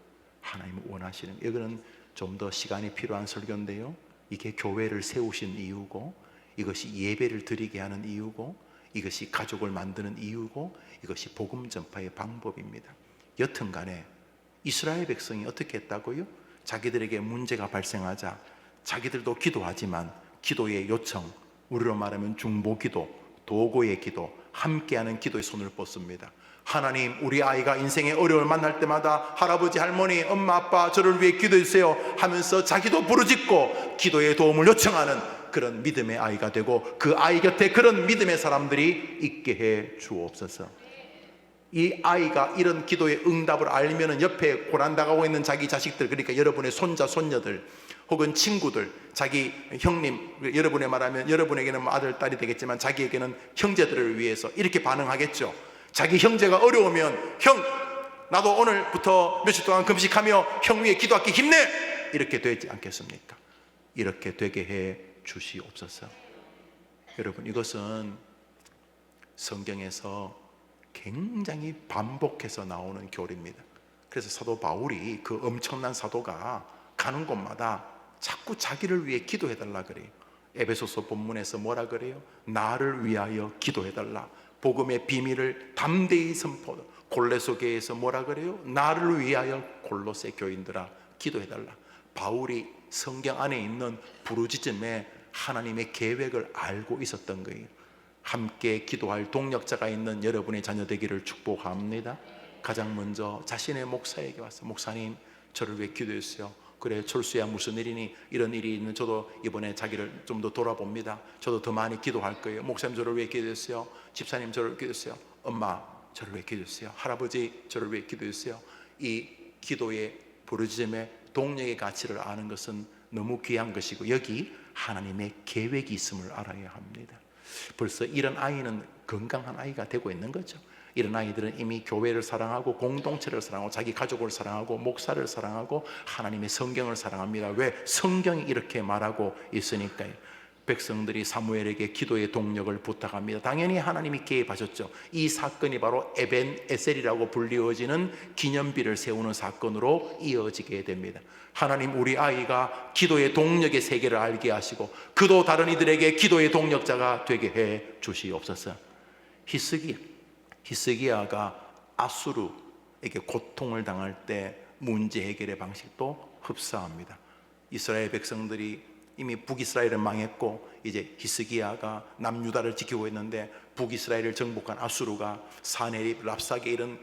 A: 하나님은 원하시는. 이거는 좀 더 시간이 필요한 설교인데요, 이게 교회를 세우신 이유고, 이것이 예배를 드리게 하는 이유고, 이것이 가족을 만드는 이유고, 이것이 복음 전파의 방법입니다. 여튼 간에 이스라엘 백성이 어떻게 했다고요? 자기들에게 문제가 발생하자 자기들도 기도하지만 기도의 요청, 우리로 말하면 중보기도, 도고의 기도, 함께하는 기도의 손을 뻗습니다. 하나님, 우리 아이가 인생의 어려움을 만날 때마다 할아버지, 할머니, 엄마, 아빠 저를 위해 기도해 주세요 하면서 자기도 부르짖고 기도의 도움을 요청하는 그런 믿음의 아이가 되고, 그 아이 곁에 그런 믿음의 사람들이 있게 해 주옵소서. 이 아이가 이런 기도의 응답을 알면은 옆에 고난당하고 있는 자기 자식들, 그러니까 여러분의 손자, 손녀들 혹은 친구들, 자기 형님, 여러분에 말하면 여러분에게는 뭐 아들, 딸이 되겠지만 자기에게는 형제들을 위해서 이렇게 반응하겠죠. 자기 형제가 어려우면 형, 나도 오늘부터 며칠 동안 금식하며 형 위에 기도할게, 힘내! 이렇게 되지 않겠습니까? 이렇게 되게 해 주시옵소서. 여러분, 이것은 성경에서 굉장히 반복해서 나오는 교리입니다. 그래서 사도 바울이, 그 엄청난 사도가 가는 곳마다 자꾸 자기를 위해 기도해달라 그래요. 에베소서 본문에서 뭐라 그래요? 나를 위하여 기도해달라. 복음의 비밀을 담대히 선포. 골로새 교회에서 뭐라 그래요? 나를 위하여 골로새 교인들아 기도해달라. 바울이 성경 안에 있는 부르짖음에 하나님의 계획을 알고 있었던 거예요. 함께 기도할 동력자가 있는 여러분의 자녀 되기를 축복합니다. 가장 먼저 자신의 목사에게 와서, 목사님 저를 위해 기도해 주세요. 그래, 철수야 무슨 일이니? 이런 일이 있는, 저도 이번에 자기를 좀 더 돌아봅니다. 저도 더 많이 기도할 거예요. 목사님 저를 위해 기도해 주세요. 집사님 저를 기도해 주세요. 엄마 저를 위해 기도해 주세요. 할아버지 저를 위해 기도해 주세요. 이 기도의 부르짖음의 동력의 가치를 아는 것은 너무 귀한 것이고, 여기 하나님의 계획이 있음을 알아야 합니다. 벌써 이런 아이는 건강한 아이가 되고 있는 거죠. 이런 아이들은 이미 교회를 사랑하고 공동체를 사랑하고 자기 가족을 사랑하고 목사를 사랑하고 하나님의 성경을 사랑합니다. 왜? 성경이 이렇게 말하고 있으니까요. 백성들이 사무엘에게 기도의 동력을 부탁합니다. 당연히 하나님이 개입하셨죠. 이 사건이 바로 에벤 에셀이라고 불리워지는 기념비를 세우는 사건으로 이어지게 됩니다. 하나님, 우리 아이가 기도의 동력의 세계를 알게 하시고 그도 다른 이들에게 기도의 동력자가 되게 해 주시옵소서. 히스기야가 아수르에게 고통을 당할 때 문제 해결의 방식도 흡사합니다. 이스라엘 백성들이 이미 북이스라엘은 망했고 이제 히스기야가 남유다를 지키고 있는데, 북이스라엘을 정복한 아수르가 사네립, 랍사게 이런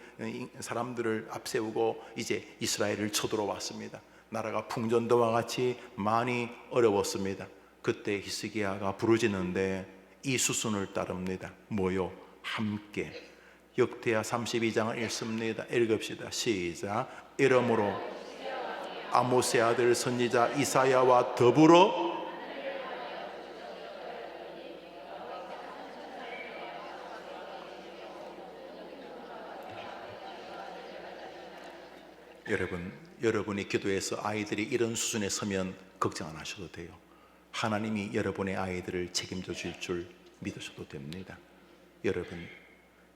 A: 사람들을 앞세우고 이제 이스라엘을 쳐들어왔습니다. 나라가 풍전도와 같이 많이 어려웠습니다. 그때 히스기야가 부르짖는데 이 수순을 따릅니다. 뭐요? 함께. 역대하 32장을 읽습니다. 읽읍시다. 시작. 이러므로 아모스의 아들 선지자 이사야와 더불어 여러분이 기도해서 아이들이 이런 수준에 서면 걱정 안 하셔도 돼요. 하나님이 여러분의 아이들을 책임져 주실 줄 믿으셔도 됩니다. 여러분,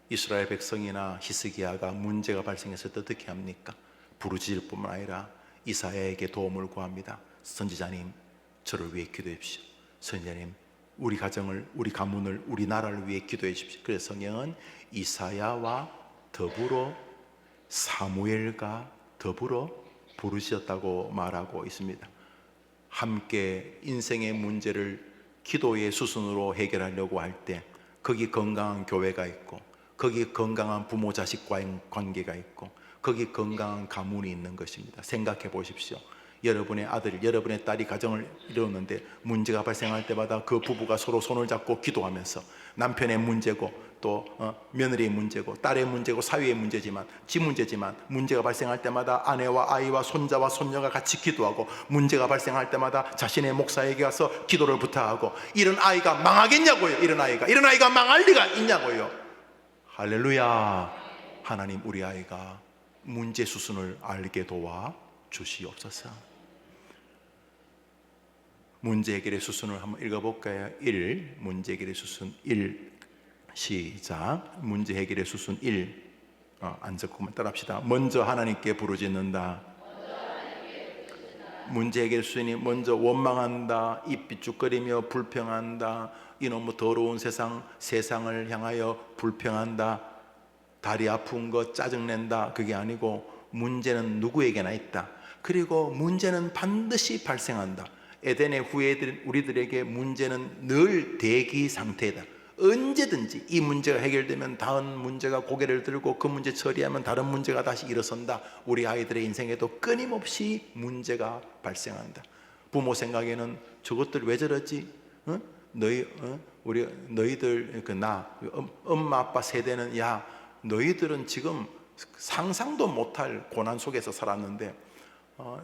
A: 이스라엘 백성이나 히스기야가 문제가 발생했을 때 어떻게 합니까? 부르짖을 뿐만 아니라 이사야에게 도움을 구합니다. 선지자님, 저를 위해 기도해 주십시오. 선지자님, 우리 가정을, 우리 가문을, 우리 나라를 위해 기도해 주십시오. 그래서 성경은 이사야와 더불어 사무엘과 더불어 부르짖었다고 말하고 있습니다. 함께 인생의 문제를 기도의 수순으로 해결하려고 할 때 거기 건강한 교회가 있고, 거기 건강한 부모 자식과의 관계가 있고, 거기 건강한 가문이 있는 것입니다. 생각해 보십시오. 여러분의 아들, 여러분의 딸이 가정을 이루었는데 문제가 발생할 때마다 그 부부가 서로 손을 잡고 기도하면서 남편의 문제고 또 며느리의 문제고 딸의 문제고 사위의 문제지만 지 문제지만 문제가 발생할 때마다 아내와 아이와 손자와 손녀가 같이 기도하고, 문제가 발생할 때마다 자신의 목사에게 가서 기도를 부탁하고, 이런 아이가 망하겠냐고요. 이런 아이가 망할 리가 있냐고요. 할렐루야. 하나님, 우리 아이가 문제 수순을 알게 도와 주시옵소서. 문제 해결의 수순을 한번 읽어볼까요? 1. 문제 해결의 수순 1. 시작. 문제 해결의 수순 1. 안 적고만 따라합시다. 먼저 하나님께 부르짖는다. 문제 해결 수순이 먼저 원망한다, 입 삐죽거리며 불평한다, 이놈의 더러운 세상을 향하여 불평한다, 다리 아픈 거 짜증낸다. 그게 아니고 문제는 누구에게나 있다. 그리고 문제는 반드시 발생한다. 에덴의 후예들 우리들에게 문제는 늘 대기 상태다. 언제든지 이 문제가 해결되면 다음 문제가 고개를 들고 그 문제 처리하면 다른 문제가 다시 일어선다. 우리 아이들의 인생에도 끊임없이 문제가 발생한다. 부모 생각에는 저것들 왜 저러지? 너희들 엄마 아빠 세대는 야, 너희들은 지금 상상도 못할 고난 속에서 살았는데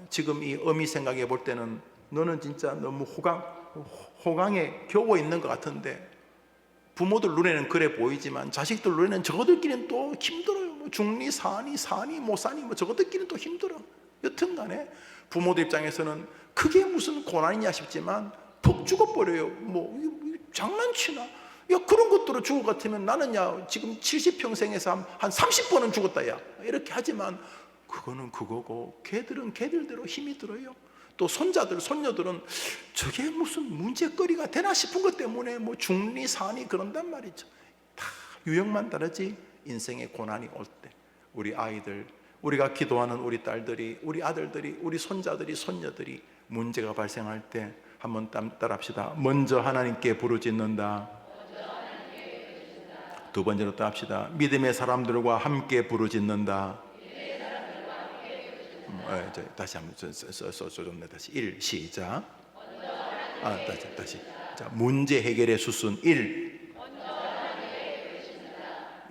A: 지금 이 어미 생각해 볼 때는 너는 진짜 너무 호강에 겨워 있는 것 같은데, 부모들 눈에는 그래 보이지만 자식들 눈에는 저거들끼리는 또 힘들어요. 뭐 중리, 사니, 못 사니, 뭐 저거들끼리는 또 힘들어. 여튼간에 부모들 입장에서는 그게 무슨 고난이냐 싶지만 푹 죽어버려요. 뭐 장난치나? 야, 그런 것들로 죽을 것 같으면 나는 야 지금 70평생에서 한 30번은 죽었다 야, 이렇게 하지만 그거는 그거고 걔들은 걔들대로 힘이 들어요. 또 손자들, 손녀들은 저게 무슨 문제거리가 되나 싶은 것 때문에 뭐 중리, 사니 그런단 말이죠. 다 유형만 다르지 인생의 고난이 올 때 우리 아이들, 우리가 기도하는 우리 딸들이, 우리 아들들이, 우리 손자들이, 손녀들이 문제가 발생할 때 한번 따라합시다. 먼저 하나님께 부르짖는다. 두 번째로 따라합시다. 믿음의 사람들과 함께 부르짖는다. 다시 한번 써줬네. 다시 1 시작. 다시. 자, 문제 해결의 수순 1.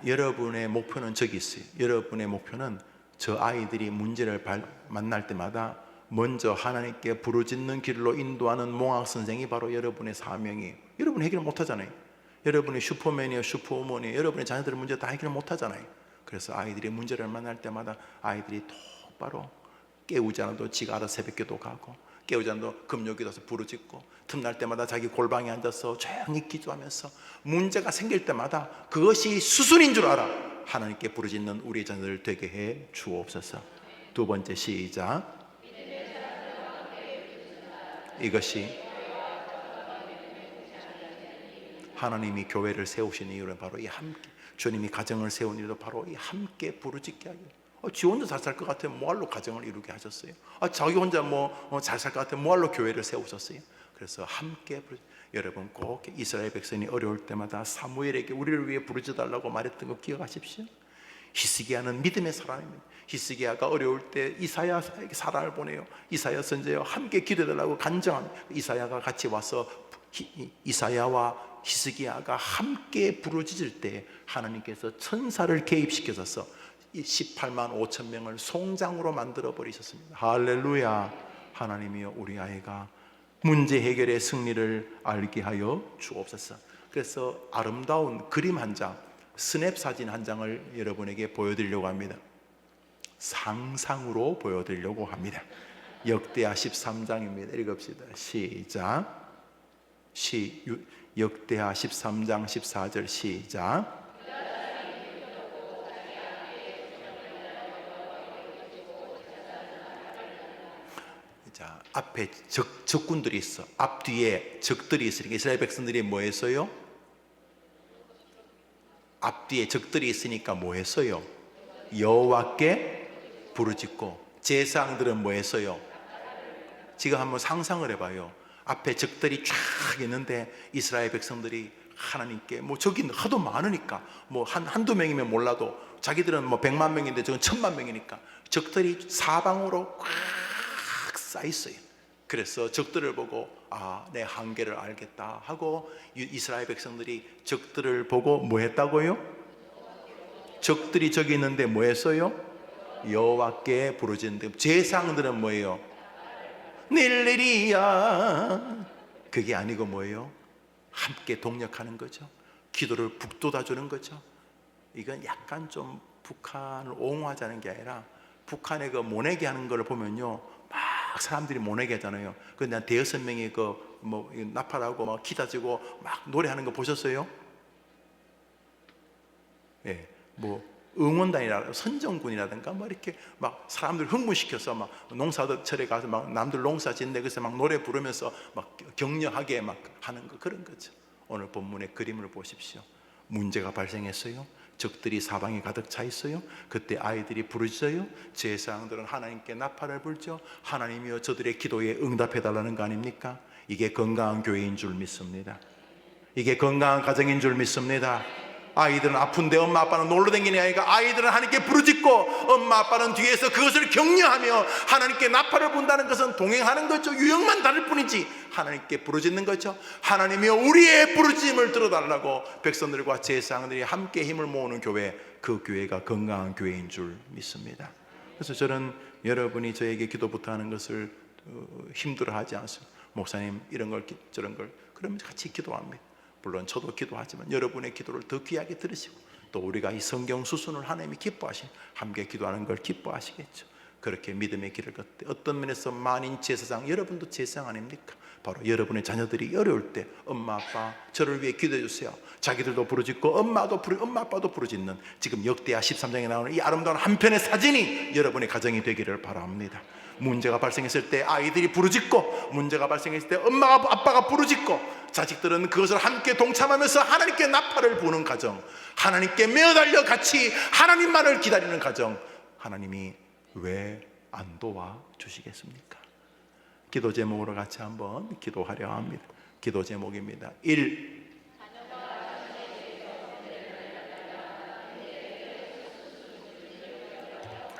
A: 여러분의 목표는 저기 있어요. 여러분의 목표는 저 아이들이 문제를 만날 때마다 먼저 하나님께 부르짖는 길로 인도하는 몽학 선생이 바로 여러분의 사명이에요. 여러분 해결 못하잖아요. 여러분이 슈퍼맨이에요, 슈퍼우먼이에요. 여러분의 자녀들의 문제 다 해결 못하잖아요. 그래서 아이들이 문제를 만날 때마다 아이들이 똑바로 깨우지 않아도 지가 알아서 새벽기도 가고, 깨우지 않아도 금요기도 와서 부르짖고, 틈날 때마다 자기 골방에 앉아서 조용히 기도하면서 문제가 생길 때마다 그것이 수순인 줄 알아 하나님께 부르짖는 우리 자녀들 되게 해 주옵소서. 두 번째 시작. 이것이 하나님이 교회를 세우신 이유는 바로 이 함께, 주님이 가정을 세운 이유도 바로 이 함께 부르짖게 하기. 지 혼자 잘 살 것 같으면 뭐할로 가정을 이루게 하셨어요? 자기 혼자 잘 살 것 같으면 뭐할로 교회를 세우셨어요? 그래서 함께 여러분 꼭 이스라엘 백성이 어려울 때마다 사무엘에게 우리를 위해 부르짖어달라고 말했던 거 기억하십시오. 히스기야는 믿음의 사람입니다. 히스기야가 어려울 때 이사야에게 사람을 보내요. 이사야 선지자와 함께 기도해달라고 간청합니다. 이사야가 같이 와서 이사야와 히스기야가 함께 부르짖을 때 하나님께서 천사를 개입시켜서 18만 5천 명을 송장으로 만들어 버리셨습니다. 할렐루야. 하나님이여, 우리 아이가 문제 해결의 승리를 알게 하여 주옵소서. 그래서 아름다운 그림 한 장, 스냅 사진 한 장을 여러분에게 보여드리려고 합니다. 상상으로 보여드리려고 합니다. 역대하 13장입니다. 읽읍시다. 시작. 역대하 13장 14절 시작. 자, 앞에 적군들이 있어. 앞뒤에 적들이 있으니까 이스라엘 백성들이 뭐 했어요? 앞뒤에 적들이 있으니까 뭐 했어요? 여호와께 부르짖고. 제사장들은 뭐 했어요? 지금 한번 상상을 해봐요. 앞에 적들이 쫙 있는데 이스라엘 백성들이 하나님께, 뭐 적이 하도 많으니까 뭐 한두 명이면 몰라도 자기들은 뭐 100만 명인데 저건 1000만 명이니까 적들이 사방으로 꽉 쌓여 있어요. 그래서 적들을 보고 내 한계를 알겠다 하고 이스라엘 백성들이 적들을 보고 뭐 했다고요? 적들이 저기 있는데 뭐 했어요? 여호와께 부르짖는데 제사장들은 뭐예요? 닐리리야. 그게 아니고 뭐예요? 함께 동력하는 거죠. 기도를 북돋아주는 거죠. 이건 약간 좀 북한을 옹호하자는 게 아니라 북한의 그 모내기 하는 걸 보면요, 막 사람들이 모내기 하잖아요. 그냥 대여섯 명이 뭐 나팔하고 막 기다지고 막 노래하는 거 보셨어요? 예, 뭐 응원단이라 선정군이라든가 뭐 이렇게 막 사람들 흥분시켜서 막 농사철에 가서 막 남들 농사 짓는데 그래서 막 노래 부르면서 막 격려하게 막 하는 거, 그런 거죠. 오늘 본문의 그림을 보십시오. 문제가 발생했어요. 적들이 사방에 가득 차 있어요. 그때 아이들이 부르짖어요. 제사장들은 하나님께 나팔을 불죠. 하나님이여 저들의 기도에 응답해 달라는 거 아닙니까? 이게 건강한 교회인 줄 믿습니다. 이게 건강한 가정인 줄 믿습니다. 아이들은 아픈데 엄마 아빠는 놀러 다니는 아이가, 아이들은 하나님께 부르짖고 엄마 아빠는 뒤에서 그것을 격려하며 하나님께 나팔을 분다는 것은 동행하는 거죠. 유형만 다를 뿐이지 하나님께 부르짖는 거죠. 하나님이여 우리의 부르짖음을 들어달라고 백성들과 제사장들이 함께 힘을 모으는 교회, 그 교회가 건강한 교회인 줄 믿습니다. 그래서 저는 여러분이 저에게 기도부터 하는 것을 힘들어하지 않습니다. 목사님 이런 걸 저런 걸, 그러면 같이 기도합니다. 물론 저도 기도하지만 여러분의 기도를 더 귀하게 들으시고 또 우리가 이 성경 수순을 하나님이 기뻐하시는, 함께 기도하는 걸 기뻐하시겠죠. 그렇게 믿음의 길을 걷되 어떤 면에서 만인 제사장, 여러분도 제사장 아닙니까? 바로 여러분의 자녀들이 어려울 때 엄마 아빠 저를 위해 기도해 주세요. 자기들도 부르짖고 엄마 아빠도 부르짖는 지금 역대하 13장에 나오는 이 아름다운 한 편의 사진이 여러분의 가정이 되기를 바랍니다. 문제가 발생했을 때 아이들이 부르짖고, 문제가 발생했을 때 엄마가 아빠가 부르짖고, 자식들은 그것을 함께 동참하면서 하나님께 나팔을 부는 가정, 하나님께 매어달려 같이 하나님만을 기다리는 가정, 하나님이 왜 안 도와주시겠습니까? 기도 제목으로 같이 한번 기도하려 합니다. 기도 제목입니다. 1.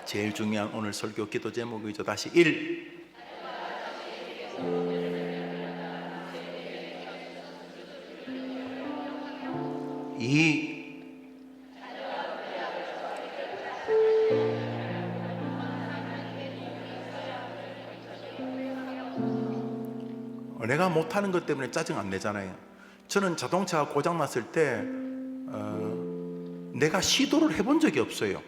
A: 제일 중요한 오늘 설교 기도 제목이죠. 다시 1. 2. 내가 못하는 것 때문에 짜증 안 내잖아요. 저는 자동차가 고장났을 때 내가 시도를 해본 적이 없어요.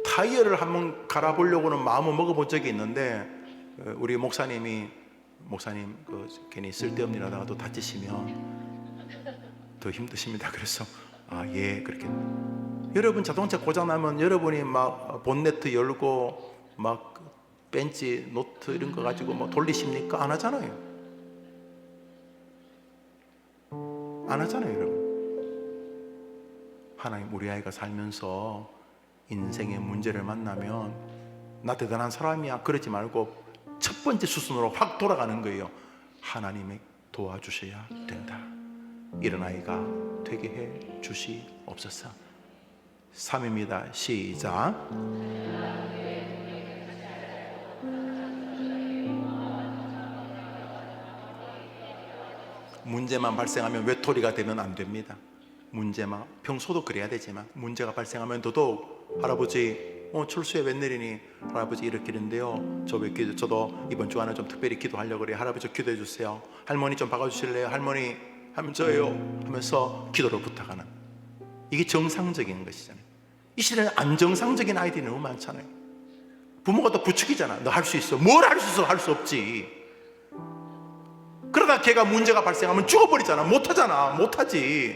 A: 타이어를 한번 갈아보려고는 마음을 먹어본 적이 있는데 우리 목사님 괜히 쓸데없는 일 하다가 또 다치시면 더 힘드십니다. 그래서 예, 그렇게. 여러분 자동차 고장나면 여러분이 막 본네트 열고 막 벤치 노트 이런 거 가지고 뭐 돌리십니까? 안 하잖아요. 안 하잖아요, 여러분. 하나님, 우리 아이가 살면서 인생의 문제를 만나면 나 대단한 사람이야 그러지 말고 첫 번째 수순으로 확 돌아가는 거예요. 하나님이 도와주셔야 된다. 이런 아이가 되게 해 주시옵소서. 3입니다. 시작. 문제만 발생하면 외톨이가 되면 안 됩니다. 문제만, 평소도 그래야 되지만 문제가 발생하면 더더욱 할아버지 철수에 웬일이니? 할아버지 이렇게 있는데요, 저도 이번 주안에 좀 특별히 기도하려고 그래요. 할아버지 기도해 주세요. 할머니 좀 박아주실래요? 할머니 하면 저요 하면서 기도를 부탁하는, 이게 정상적인 것이잖아요. 이 시대는 안정상적인 아이들이 너무 많잖아요. 부모가 또 부추기잖아. 너 할 수 있어. 뭘 할 수 있어? 할 수 없지. 그러다 걔가 문제가 발생하면 죽어버리잖아. 못하잖아. 못하지.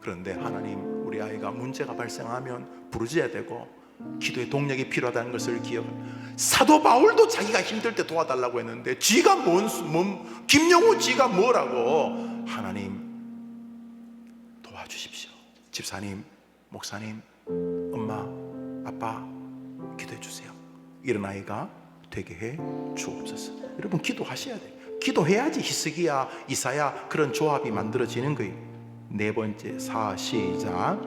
A: 그런데 하나님, 우리 아이가 문제가 발생하면 부르짖어야 되고 기도의 동력이 필요하다는 것을 사도 바울도 자기가 힘들 때 도와달라고 했는데 쥐가 김영우 쥐가 뭐라고. 하나님 도와주십시오. 집사님, 목사님, 엄마, 아빠 기도해 주세요. 이런 아이가 되게 해 주옵소서. 여러분 기도하셔야 돼요. 기도해야지 히스기야, 이사야 그런 조합이 만들어지는 거예요. 네 번째, 시작.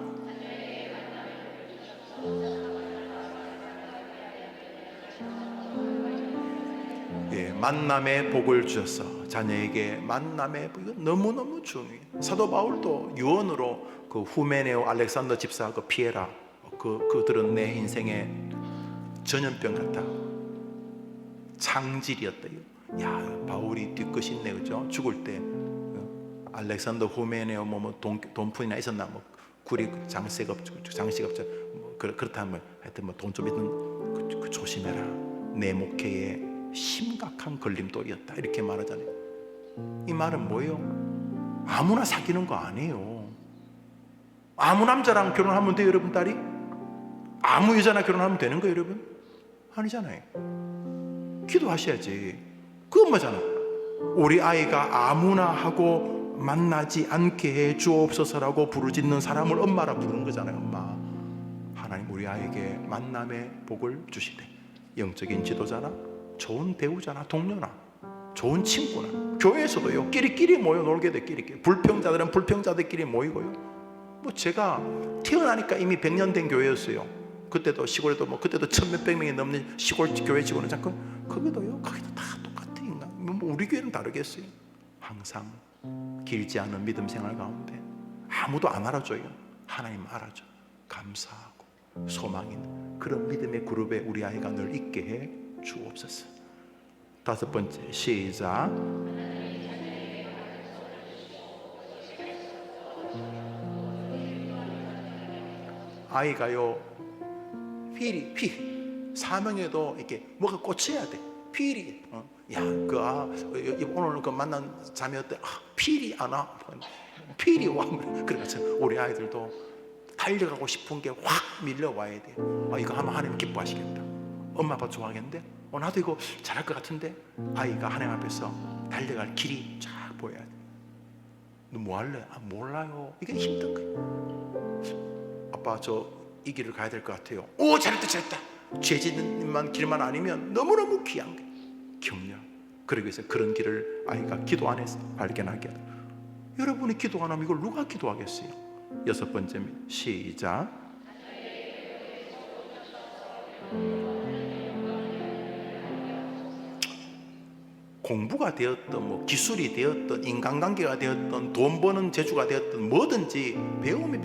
A: 예, 만남의 복을 주셨어. 자녀에게 만남의 복, 이거 너무너무 중요해요. 사도 바울도 유언으로 그 후메네오 알렉산더 집사 그 피에라, 그들은 내 인생의 전염병 같다. 창질이었대요. 야, 바울이 뒤끝이 있네, 그죠? 죽을 때 알렉산더 후메네오 돈푼이나 있었나, 구리 장식 없죠, 그렇다면 하여튼 돈 좀 있는 그 조심해라. 내 목회에 심각한 걸림돌이었다, 이렇게 말하잖아요. 이 말은 뭐예요? 아무나 사귀는 거 아니에요. 아무 남자랑 결혼하면 돼요, 여러분? 딸이 아무 여자나 결혼하면 되는 거예요, 여러분? 아니잖아요. 기도하셔야지. 그 엄마잖아. 우리 아이가 아무나 하고 만나지 않게 해 주옵소서라고 부르짖는 사람을 엄마라 부르는 거잖아요. 엄마. 하나님 우리 아이에게 만남의 복을 주시되, 영적인 지도자나 좋은 배우자나 동료나 좋은 친구나 교회에서도요, 끼리끼리 모여 놀게 돼. 끼리끼리. 불평자들은 불평자들끼리 모이고요. 제가 태어나니까 이미 100년 된 교회였어요. 그때도 시골에도 그때도 1,000몇백 명이 넘는 시골 교회 직원은 잠깐 거기도 다 똑같은 인간. 우리 교회는 다르겠어요. 항상 길지 않은 믿음 생활 가운데 아무도 안 알아줘요. 하나님 알아줘. 감사하고 소망 있는 그런 믿음의 그룹에 우리 아이가 늘 있게 해 주옵소서. 다섯 번째, 시작. 아이가요, 사명에도 이렇게 뭐가 꽂혀야 돼. 필이. 오늘 그 만난 자매 어때? 필이 안 와. 필이 와. 그래서 우리 아이들도 달려가고 싶은 게 확 밀려와야 돼. 이거 하면 하나님 기뻐하시겠다. 엄마 아빠 좋아하겠는데? 나도 이거 잘할 것 같은데? 아이가 하나님 앞에서 달려갈 길이 쫙 보여야 돼. 너 뭐 할래? 몰라요. 이게 힘든 거야. 아빠 저 이 길을 가야 될 것 같아요. 오, 잘했다. 죄 짓는 길만 아니면 너무너무 귀한 거예요. 격려. 그러기 위해서 그런 길을 아이가 기도 안에서 발견하게 하다. 여러분이 기도 안 하면 이걸 누가 기도하겠어요? 여섯 번째, 시작. 공부가 되었던 기술이 되었던 인간관계가 되었던 돈 버는 재주가 되었던 뭐든지 배움이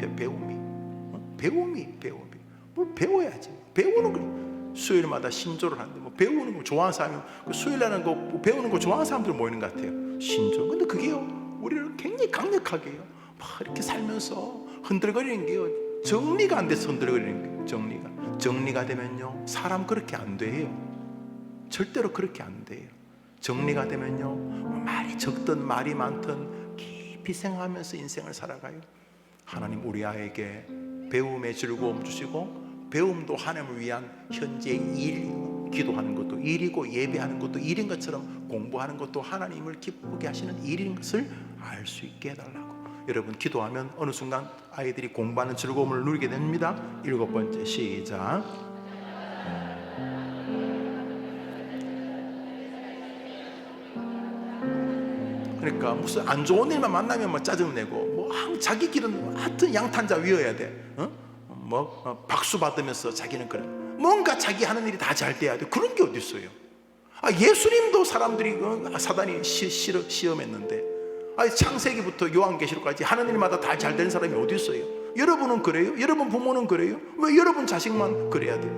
A: 뭘 배워야지. 배우는 거 수요일마다 신조를 하는데 배우는 거 좋아하는 사람이 수요일날은 거 배우는 거 좋아하는 사람들 모이는 것 같아요. 신조. 근데 그게요, 우리를 굉장히 강력하게 해요. 막 이렇게 살면서 흔들거리는 게요, 정리가 안 돼서 흔들거리는 거예요. 정리가 되면요, 사람 그렇게 안 돼요. 절대로 그렇게 안 돼요. 정리가 되면요, 말이 적든 말이 많든 깊이 생각하면서 인생을 살아가요. 하나님 우리 아이에게 배움의 즐거움 주시고, 배움도 하나님을 위한 현재의 일, 기도하는 것도 일이고 예배하는 것도 일인 것처럼 공부하는 것도 하나님을 기쁘게 하시는 일인 것을 알 수 있게 해달라고. 여러분 기도하면 어느 순간 아이들이 공부하는 즐거움을 누리게 됩니다. 일곱 번째, 시작. 그러니까 무슨 안 좋은 일만 만나면 짜증내고 자기 길은 하여튼 양탄자 위어야 돼. 박수 받으면서 자기는 그래. 뭔가 자기 하는 일이 다 잘 돼야 돼. 그런 게 어디 있어요? 예수님도 사람들이 사단이 시험했는데, 창세기부터 요한계시록까지 하는 일마다 다 잘 되는 사람이 어디 있어요? 여러분은 그래요? 여러분 부모는 그래요? 왜 여러분 자식만 그래야 돼?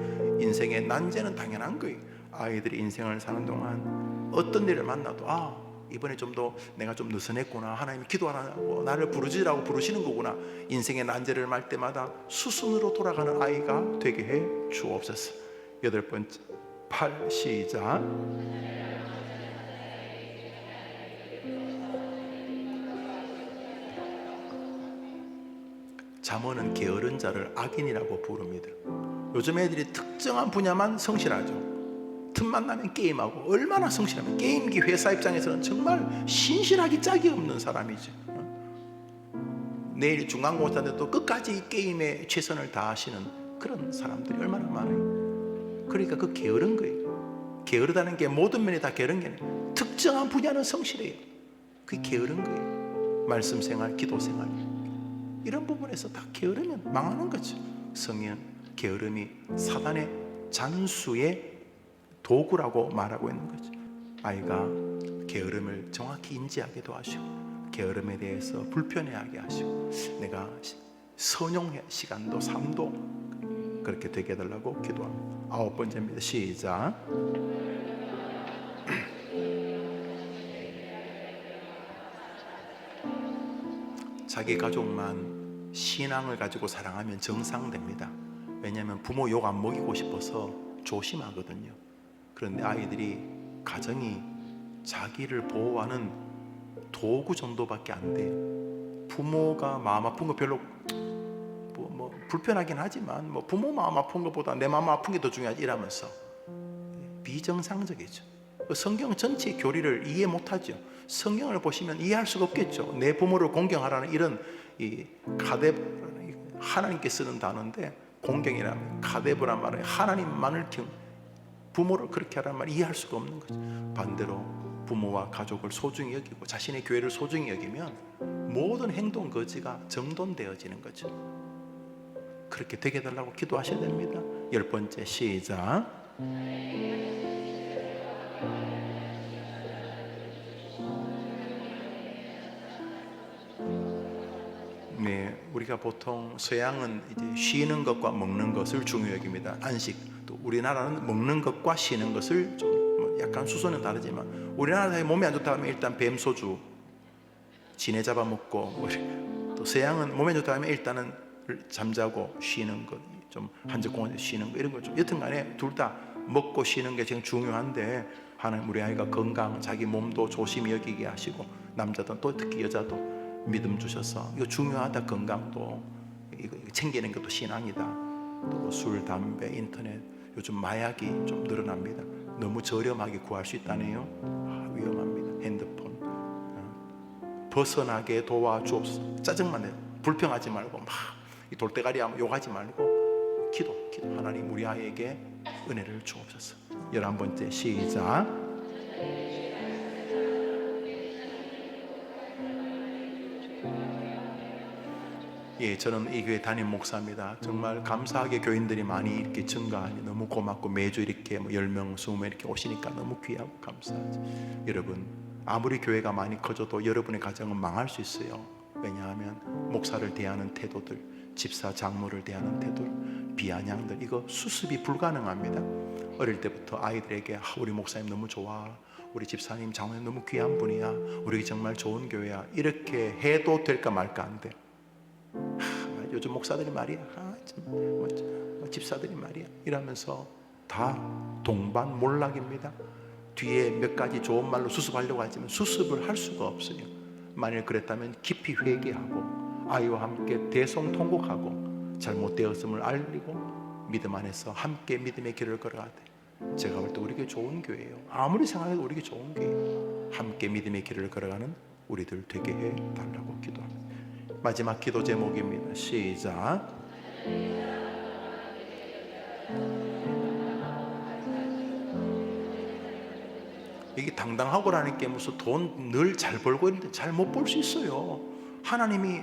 A: 인생의 난제는 당연한 거예요. 아이들이 인생을 사는 동안 어떤 일을 만나도 이번에 좀 더 내가 좀 느슨했구나, 하나님이 기도하라고 나를 부르짖으라고 부르시는 거구나. 인생의 난제를 말 때마다 수순으로 돌아가는 아이가 되게 해 주옵소서. 여덟 번째, 8 시작. 잠언은 게으른 자를 악인이라고 부릅니다. 요즘 애들이 특정한 분야만 성실하죠. 틈만 나면 게임하고, 얼마나 성실하면 게임기 회사 입장에서는 정말 신실하기 짝이 없는 사람이죠. 내일 중간고사인데도 끝까지 게임에 최선을 다하시는 그런 사람들이 얼마나 많아요. 그러니까 그 게으른 거예요. 게으르다는 게 모든 면이 다 게으른 게 아니에요. 특정한 분야는 성실해요. 그게 게으른 거예요. 말씀 생활, 기도 생활, 이런 부분에서 다 게으르면 망하는 거죠. 성경 게으름이 사단의 잔수의 도구라고 말하고 있는 거죠. 아이가 게으름을 정확히 인지하게 도와주시고, 게으름에 대해서 불편해하게 하시고, 내가 선용의 시간도 삶도 그렇게 되게 해달라고 기도합니다. 9번째입니다. 시작. 자기 가족만 신앙을 가지고 사랑하면 정상됩니다. 왜냐하면 부모 욕 안 먹이고 싶어서 조심하거든요. 그런데 아이들이 가정이 자기를 보호하는 도구 정도밖에 안 돼요. 부모가 마음 아픈 거 별로 뭐 불편하긴 하지만 부모 마음 아픈 것보다 내 마음 아픈 게 더 중요하지 이러면서 비정상적이죠. 성경 전체의 교리를 이해 못하죠. 성경을 보시면 이해할 수가 없겠죠. 내 부모를 공경하라는 이런 이 카데브라는 하나님께 쓰는 단어인데, 공경이라면 카데브란 말은 하나님만을 부모를 그렇게 하라는 말 이해할 수가 없는 거죠. 반대로 부모와 가족을 소중히 여기고 자신의 교회를 소중히 여기면 모든 행동 거지가 정돈되어지는 거죠. 그렇게 되게 해달라고 기도하셔야 됩니다. 10번째 시작. 네, 우리가 보통 서양은 이제 쉬는 것과 먹는 것을 중요히 여깁니다. 안식. 또 우리나라는 먹는 것과 쉬는 것을 좀 약간 수준은 다르지만, 우리나라에 몸이 안 좋다 하면 일단 뱀소주 지네 잡아먹고, 또 서양은 몸이 안 좋다 하면 일단은 잠자고 쉬는 것, 좀 한적공원에서 쉬는 거, 이런 거 좀 여튼간에 둘 다 먹고 쉬는 게 제일 중요한데, 하나님 우리 아이가 건강, 자기 몸도 조심히 여기게 하시고, 남자든 또 특히 여자도 믿음 주셔서 이거 중요하다. 건강도 이거 챙기는 것도 신앙이다. 또 술, 담배, 인터넷, 요즘 마약이 좀 늘어납니다. 너무 저렴하게 구할 수 있다네요. 위험합니다. 핸드폰 벗어나게 도와주옵소서. 짜증만 내요. 불평하지 말고 막 돌대가리 하면 욕하지 말고 기도. 하나님 우리 아이에게 은혜를 주옵소서. 11번째 시작. 예, 저는 이 교회 담임 목사입니다. 정말 감사하게 교인들이 많이 이렇게 증가하니 너무 고맙고, 매주 이렇게 10명, 20명 이렇게 오시니까 너무 귀하고 감사하죠. 여러분, 아무리 교회가 많이 커져도 여러분의 가정은 망할 수 있어요. 왜냐하면 목사를 대하는 태도들, 집사, 장모를 대하는 태도들, 비아냥들, 이거 수습이 불가능합니다. 어릴 때부터 아이들에게 우리 목사님 너무 좋아, 우리 집사님, 장모님 너무 귀한 분이야, 우리 정말 좋은 교회야, 이렇게 해도 될까 말까 안 돼. 요즘 목사들이 말이야, 집사들이 말이야, 이러면서 다 동반몰락입니다. 뒤에 몇 가지 좋은 말로 수습하려고 하지만 수습을 할 수가 없어요. 만일 그랬다면 깊이 회개하고 아이와 함께 대성통곡하고 잘못되었음을 알리고 믿음 안에서 함께 믿음의 길을 걸어가야 돼. 제가 볼 때 우리 교회 좋은 교회예요. 아무리 생각해도 우리 교회 좋은 교회예요. 함께 믿음의 길을 걸어가는 우리들 되게 해달라고 기도합니다. 마지막 기도 제목입니다. 시작. 이게 당당하고라는 게 무슨 돈 늘 잘 벌고 있는데 잘 못 벌 수 있어요. 하나님이,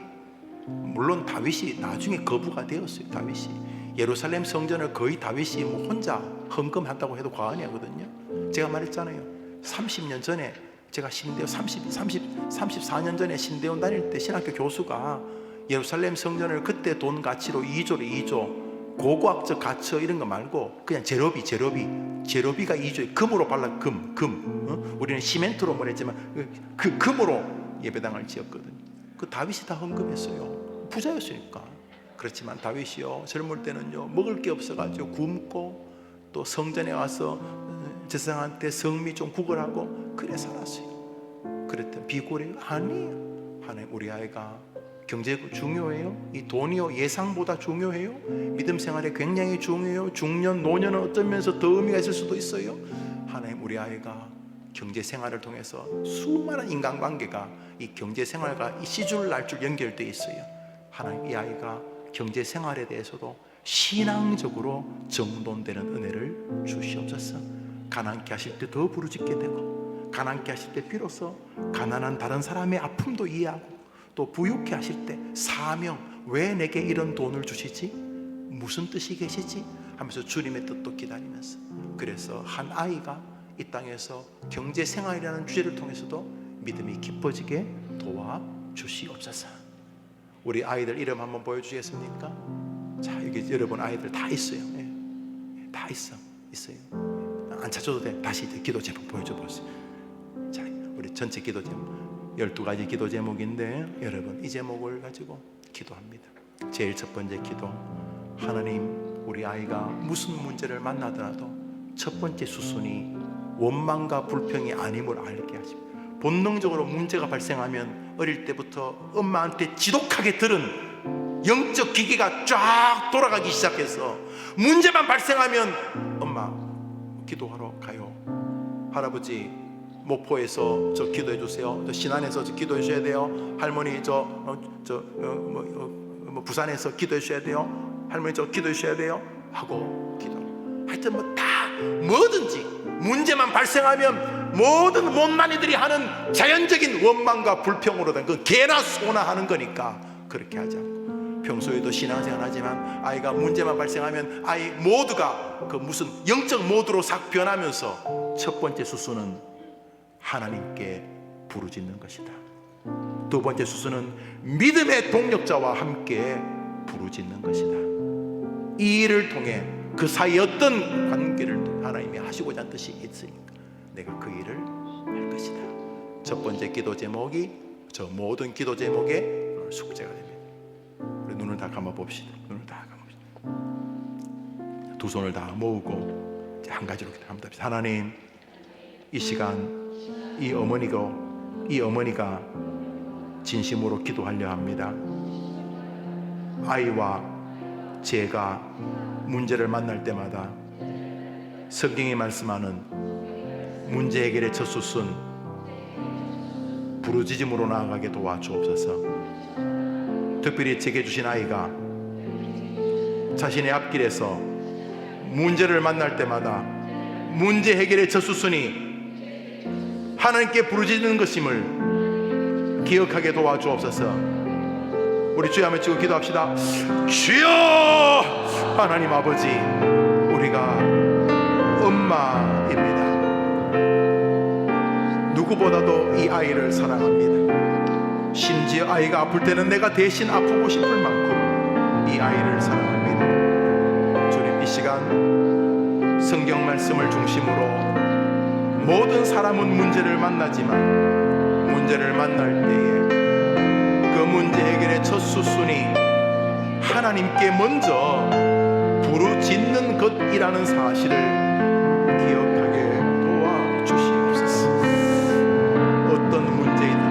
A: 물론 다윗이 나중에 거부가 되었어요. 다윗이 예루살렘 성전을 거의 다윗이 혼자 헌금한다고 해도 과언이 아니거든요. 제가 말했잖아요. 30년 전에 제가 신대원 34년 전에 신대원 다닐 때 신학교 교수가 예루살렘 성전을 그때 돈 가치로 2조래 2조, 고고학적 가치 이런 거 말고 그냥 제로비가 2조에 금으로 발라. 금. 우리는 시멘트로 말했지만 그 금으로 예배당을 지었거든요. 그 다윗이 다 헌금했어요. 부자였으니까. 그렇지만 다윗이요, 젊을 때는요 먹을 게 없어가지고 굶고 또 성전에 와서 제사장한테 성미 좀 구걸하고 그래 살았어요. 그랬더니 비굴해요? 아니에요. 하나님, 우리 아이가 경제가 중요해요? 이 돈이요 예상보다 중요해요? 믿음 생활에 굉장히 중요해요? 중년, 노년은 어쩌면서 더 의미가 있을 수도 있어요? 하나님, 우리 아이가 경제 생활을 통해서 수많은 인간관계가 이 경제 생활과 이 시줄 날줄 연결되어 있어요. 하나님, 이 아이가 경제 생활에 대해서도 신앙적으로 정돈되는 은혜를 주시옵소서. 가난케 하실 때 더 부르짖게 되고, 가난케 하실 때 비로소 가난한 다른 사람의 아픔도 이해하고, 또 부유케 하실 때 사명, 왜 내게 이런 돈을 주시지? 무슨 뜻이 계시지? 하면서 주님의 뜻도 기다리면서, 그래서 한 아이가 이 땅에서 경제 생활이라는 주제를 통해서도 믿음이 깊어지게 도와주시옵소서. 우리 아이들 이름 한번 보여주시겠습니까? 자, 여기 여러분 아이들 다 있어요. 다 있어요. 안 찾아도 돼. 다시 이제 기도 제목 보여줘 보세요. 자, 우리 전체 기도 제목 12가지 기도 제목인데, 여러분 이 제목을 가지고 기도합니다. 제일 첫 번째 기도, 하나님, 우리 아이가 무슨 문제를 만나더라도 첫 번째 수순이 원망과 불평이 아님을 알게 하십니다. 본능적으로 문제가 발생하면 어릴 때부터 엄마한테 지독하게 들은 영적 기계가 쫙 돌아가기 시작해서 문제만 발생하면 엄마 기도하러 가요. 할아버지 목포에서 저 기도해 주세요. 저 신안에서 저 기도해 주셔야 돼요. 할머니 부산에서 기도해 주셔야 돼요. 할머니 저 기도해 주셔야 돼요. 하고 기도. 하여튼 뭐든지 문제만 발생하면 모든 못난이들이 하는 자연적인 원망과 불평으로 된 그 개나 소나 하는 거니까 그렇게 하지 않고, 평소에도 신앙생활 하지만 아이가 문제만 발생하면 아이 모두가 그 무슨 영적 모드로 싹 변하면서 첫 번째 수순은 하나님께 부르짖는 것이다. 두 번째 수순은 믿음의 동력자와 함께 부르짖는 것이다. 이 일을 통해 그 사이 어떤 관계를 하나님이 하시고자 하는 뜻이 있으니까 내가 그 일을 할 것이다. 첫 번째 기도 제목이 저 모든 기도 제목의 숙제가 됩니다. 우리 눈을 다 감아 봅시다. 눈을 다 감아 봅시다. 두 손을 다 모으고 한 가지로 기도합니다. 하나님, 이 시간 이 어머니가 진심으로 기도하려 합니다. 아이와 제가 문제를 만날 때마다 성경이 말씀하는 문제 해결의 첫 수순 부르짖음으로 나아가게 도와주옵소서. 특별히 제게 주신 아이가 자신의 앞길에서 문제를 만날 때마다 문제 해결의 첫 수순이 하나님께 부르짖는 것임을 기억하게 도와주옵소서. 우리 주여 한번 치고 기도합시다. 주여! 하나님 아버지, 우리가 엄마입니다. 누구보다도 이 아이를 사랑합니다. 심지어 아이가 아플 때는 내가 대신 아프고 싶을 만큼 이 아이를 사랑합니다. 주님, 이 시간 성경 말씀을 중심으로 모든 사람은 문제를 만나지만 문제를 만날 때에 그 문제 해결의 첫 수순이 하나님께 먼저 부르짖는 것이라는 사실을 기억하게 도와주시옵소서. 어떤 문제이든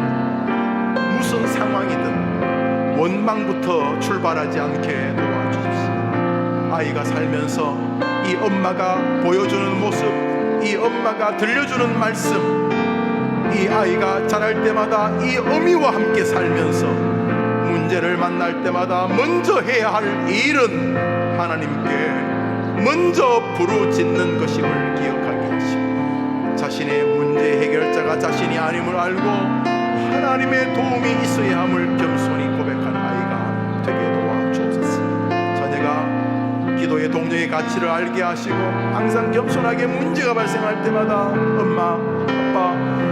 A: 무슨 상황이든 원망부터 출발하지 않게 도와주십시오. 아이가 살면서 이 엄마가 보여주는 모습, 이 엄마가 들려주는 말씀, 이 아이가 자랄 때마다 이 어미와 함께 살면서 문제를 만날 때마다 먼저 해야 할 일은 하나님께 먼저 부르짖는 것임을 기억하게 하시고, 자신의 문제 해결자가 자신이 아님을 알고 하나님의 도움이 있어야 함을 겸손히 고백한 아이가 되게 도와주옵소서. 자녀가 기도의 동력의 가치를 알게 하시고 항상 겸손하게 문제가 발생할 때마다 엄마, 아빠,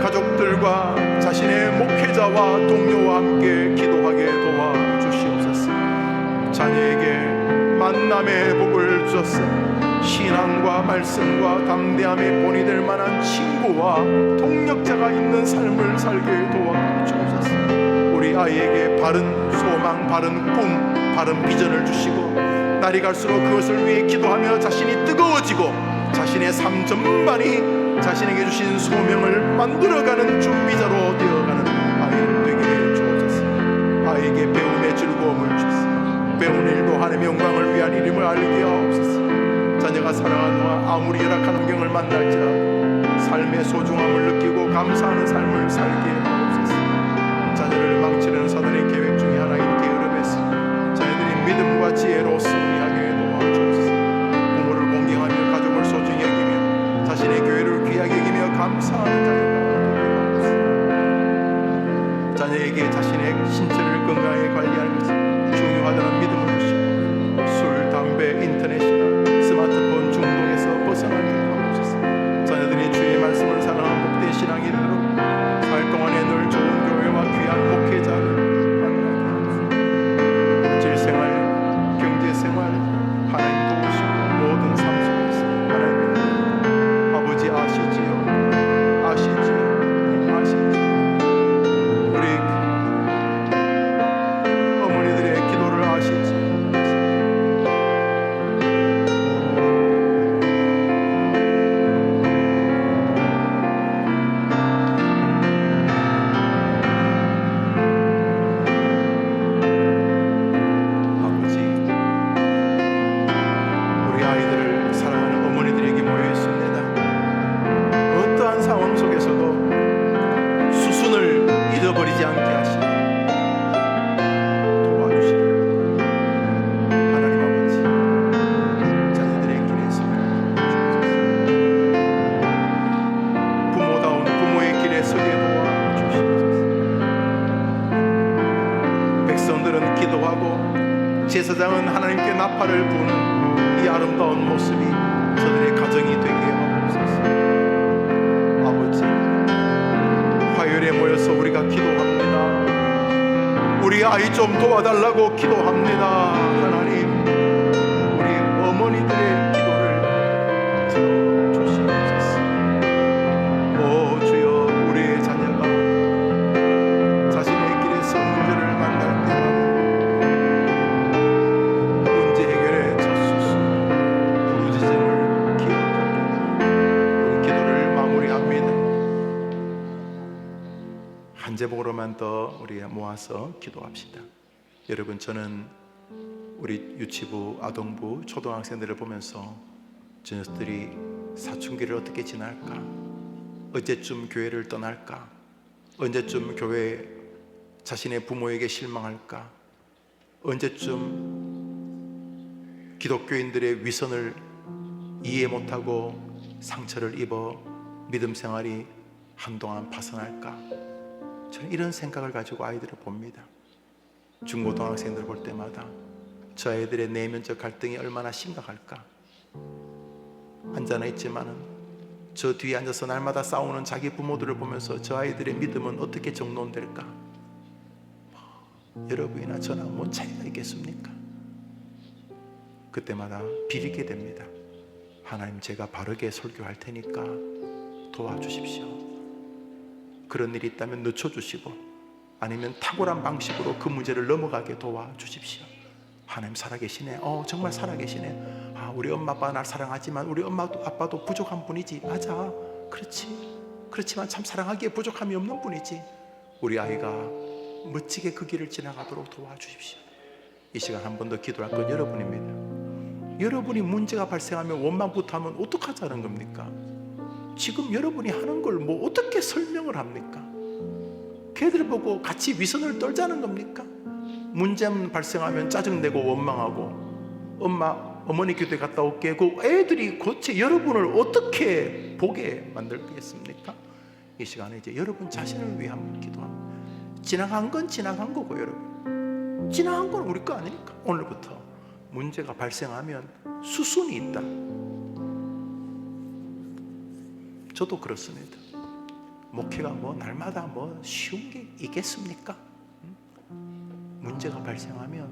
A: 가족들과 자신의 목회자와 동료와 함께 기도하게 도와주시옵소서. 자녀에게 만남의 복을 주셔서 신앙과 말씀과 담대함의 본이 될 만한 친구와 동력자가 있는 삶을 살게 도와주옵소서. 우리 아이에게 바른 소망, 바른 꿈, 바른 비전을 주시고 날이 갈수록 그것을 위해 기도하며 자신이 뜨거워지고 자신의 삶 전반이 자신에게 주신 소명을 만들어가는 준비자로 되어가는 아이들 되게 해 주옵소서. 아이에게 배움의 즐거움을 주소서. 배우는 일도 하나님의 영광을 위한 일임을 알게 하옵소서. 자녀가 살아가는 동안 아무리 열악한 환경을 만날지라도 삶의 소중함을 느끼고 감사하는 삶을 살게 하옵소서. 자녀를 망치려는 사단의 계획 중에 하나인 게으름에서 자녀들이 믿음과 지혜로 승리하게 도와주옵소서. 부모를 공경하며 가족을 소중히 여기며 자신의 교회를 귀하게 여기며 감사하는 자녀가 되게 하옵소서. 자녀에게 자신의 신체를 건강하게 관리하는 것이 중요하다는 믿음을 주시고 술, 담배, 인터넷이나 스마트폰 중독에서 벗어나게 하옵소서. 자녀들이 주의 말씀을 사랑하는 복된 신앙이 되도록 살 동안에 늘 좋은 교회와 귀한 목회자를 만나게 하옵소서. 질생활, 경제생활 하나님 도우시고 모든 삶 속에서 하나님 아버지 아시지요. 우리 어머니들의 기도를 아시지요. 제사장은 하나님께 나팔을 부는 이 아름다운 모습이 저들의 가정이 되게 하옵소서. 아버지, 화요일에 모여서 우리가 기도합니다. 우리 아이 좀 도와달라고 기도합니다. 하나님, 우리 어머니들의 기도를 들어주시옵소서. 오 주여, 우리의 자녀가 자신의 길에서 문제를 만날 때마다 한 제목으로만 더 우리 모아서 기도합시다. 여러분, 저는 우리 유치부, 아동부, 초등학생들을 보면서 저 녀석들이 사춘기를 어떻게 지날까? 언제쯤 교회를 떠날까? 언제쯤 교회 자신의 부모에게 실망할까? 언제쯤 기독교인들의 위선을 이해 못하고 상처를 입어 믿음 생활이 한동안 파산할까? 저는 이런 생각을 가지고 아이들을 봅니다. 중고등학생들 볼 때마다 저 아이들의 내면적 갈등이 얼마나 심각할까? 앉아나 있지만은 저 뒤에 앉아서 날마다 싸우는 자기 부모들을 보면서 저 아이들의 믿음은 어떻게 정돈될까? 여러분이나 저나 뭔 차이가 있겠습니까? 그때마다 비리게 됩니다. 하나님, 제가 바르게 설교할 테니까 도와주십시오. 그런 일이 있다면 늦춰주시고 아니면 탁월한 방식으로 그 문제를 넘어가게 도와주십시오. 하나님 살아계시네. 정말 살아계시네. 우리 엄마 아빠가 날 사랑하지만 우리 엄마도 아빠도 부족한 분이지. 맞아, 그렇지. 그렇지만 참 사랑하기에 부족함이 없는 분이지. 우리 아이가 멋지게 그 길을 지나가도록 도와주십시오. 이 시간 한 번 더 기도할 건 여러분입니다. 여러분이 문제가 발생하면 원망부터 하면 어떡하자는 겁니까? 지금 여러분이 하는 걸 뭐 어떻게 설명을 합니까? 걔들 보고 같이 위선을 떨자는 겁니까? 문제 발생하면 짜증내고 원망하고 어머니 교대 갔다 올게. 그 애들이 고체 여러분을 어떻게 보게 만들겠습니까? 이 시간에 이제 여러분 자신을 위해 한번 기도합니다. 지나간 건 지나간 거고, 여러분 지나간 건 우리 거 아니니까 오늘부터 문제가 발생하면 수순이 있다. 저도 그렇습니다. 목회가 날마다 쉬운 게 있겠습니까? 문제가 발생하면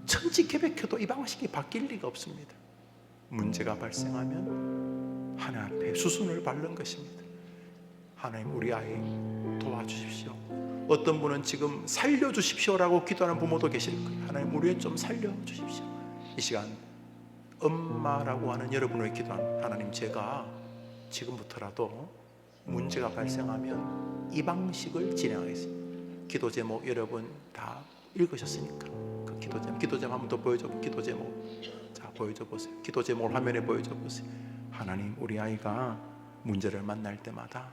A: 천지개벽해도 이 방식이 바뀔 리가 없습니다. 문제가 발생하면 하나님 앞에 수순을 밟는 것입니다. 하나님, 우리 아이 도와주십시오. 어떤 분은 지금 살려주십시오라고 기도하는 부모도 계실 거예요. 하나님, 우리 애 좀 살려주십시오. 이 시간 엄마라고 하는 여러분을 기도하는 하나님, 제가 지금부터라도 문제가 발생하면 이 방식을 진행하겠습니다. 기도 제목 여러분 다 읽으셨으니까 그 기도 제목 한번 더 보여줘. 기도 제목 자 보여줘 보세요. 기도 제목을 화면에 보여줘 보세요. 하나님, 우리 아이가 문제를 만날 때마다,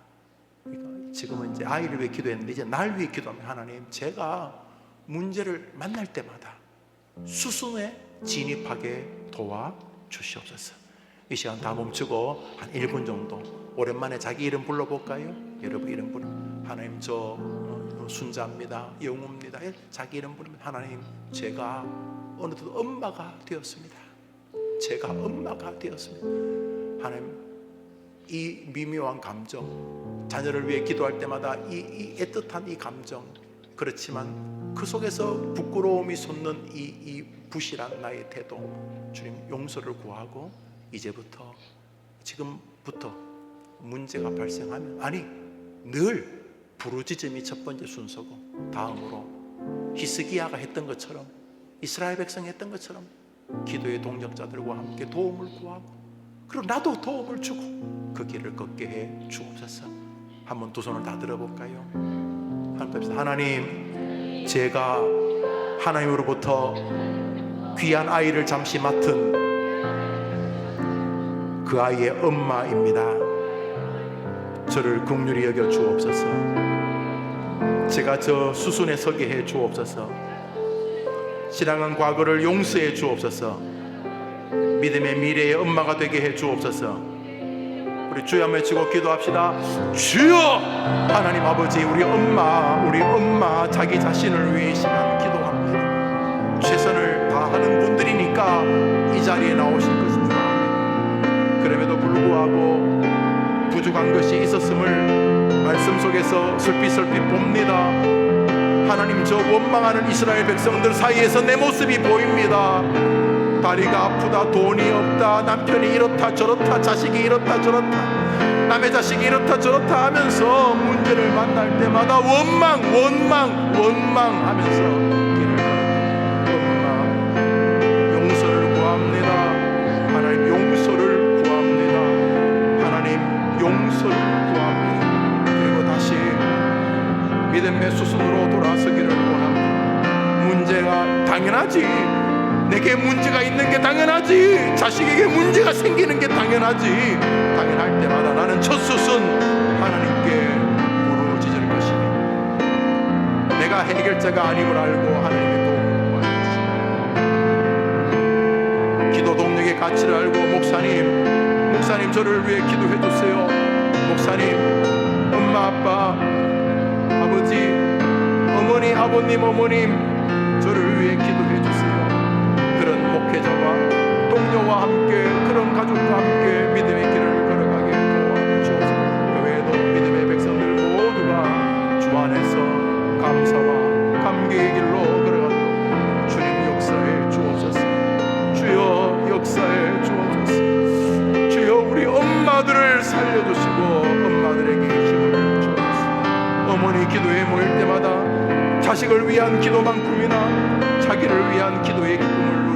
A: 그러니까 지금은 이제 아이를 위해 기도했는데 이제 날 위해 기도하면, 하나님, 제가 문제를 만날 때마다 수순에 진입하게 도와주시옵소서. 이 시간 다 멈추고 한 1분 정도 오랜만에 자기 이름 불러볼까요? 여러분 이름 불러. 하나님, 저 순자입니다, 영우입니다. 자기 이름 부르면, 하나님, 제가 어느덧 엄마가 되었습니다. 제가 엄마가 되었습니다. 하나님, 이 미묘한 감정, 자녀를 위해 기도할 때마다 이 애틋한 이 감정, 그렇지만 그 속에서 부끄러움이 솟는 이 부실한 나의 태도, 주님 용서를 구하고, 이제부터 지금부터 문제가 발생하면, 아니 늘 부르짖음이 첫 번째 순서고, 다음으로 히스기야가 했던 것처럼, 이스라엘 백성이 했던 것처럼 기도의 동역자들과 함께 도움을 구하고, 그리고 나도 도움을 주고 그 길을 걷게 해 주옵소서. 한번 두 손을 다 들어볼까요? 하나님, 제가 하나님으로부터 귀한 아이를 잠시 맡은 그 아이의 엄마입니다. 저를 긍휼히 여겨 주옵소서. 제가 저 수순에 서게 해 주옵소서. 지나간 과거를 용서해 주옵소서. 믿음의 미래의 엄마가 되게 해 주옵소서. 우리 주여 한번 외치고 기도합시다. 주여! 하나님 아버지, 우리 엄마 자기 자신을 위해서만 기도합니다. 최선을 다하는 분들이니까 이 자리에 나오신 것인 줄 압니다. 그럼에도 불구하고 부족한 것이 있었음을 말씀 속에서 슬피슬피 봅니다. 하나님, 저 원망하는 이스라엘 백성들 사이에서 내 모습이 보입니다. 다리가 아프다, 돈이 없다, 남편이 이렇다 저렇다, 자식이 이렇다 저렇다, 남의 자식이 이렇다 저렇다 하면서 문제를 만날 때마다 원망하면서 길을 걸었다. 엄마, 용서를 구합니다. 하나님, 용서를 구합니다. 하나님, 용서를 구합니다. 그리고 다시 믿음의 수순으로 돌아서기를 원합니다. 문제가 당연하지, 내게 문제가 있는 게 당연하지, 자식에게 문제가 생기는 게 당연하지. 당연할 때마다 나는 첫 수순 하나님께 부르짖을 것이니 내가 해결자가 아님을 알고 하나님의 도움을 구하옵소서. 기도 동력의 가치를 알고, 목사님 저를 위해 기도해 주세요. 목사님, 엄마, 아빠, 아버지, 어머니, 아버님, 어머님, 저를 위해 기도해 주세요. 그런 목회자와 동료와 함께, 그런 가족과 함께 믿음의 길을 걸어가게 도와주옵소서. 그 외에도 믿음의 백성들 모두가 주 안에서 감사와 감격의 길로 걸어가도록 주님 역사해 주옵소서. 주여 역사해 주옵소서. 주여 우리 엄마들을 살려주시고 엄마들에게 힘을 주옵소서. 어머니 기도에 모일 때마다 자식을 위한 기도만큼이나 자기를 위한 기도의 기쁨을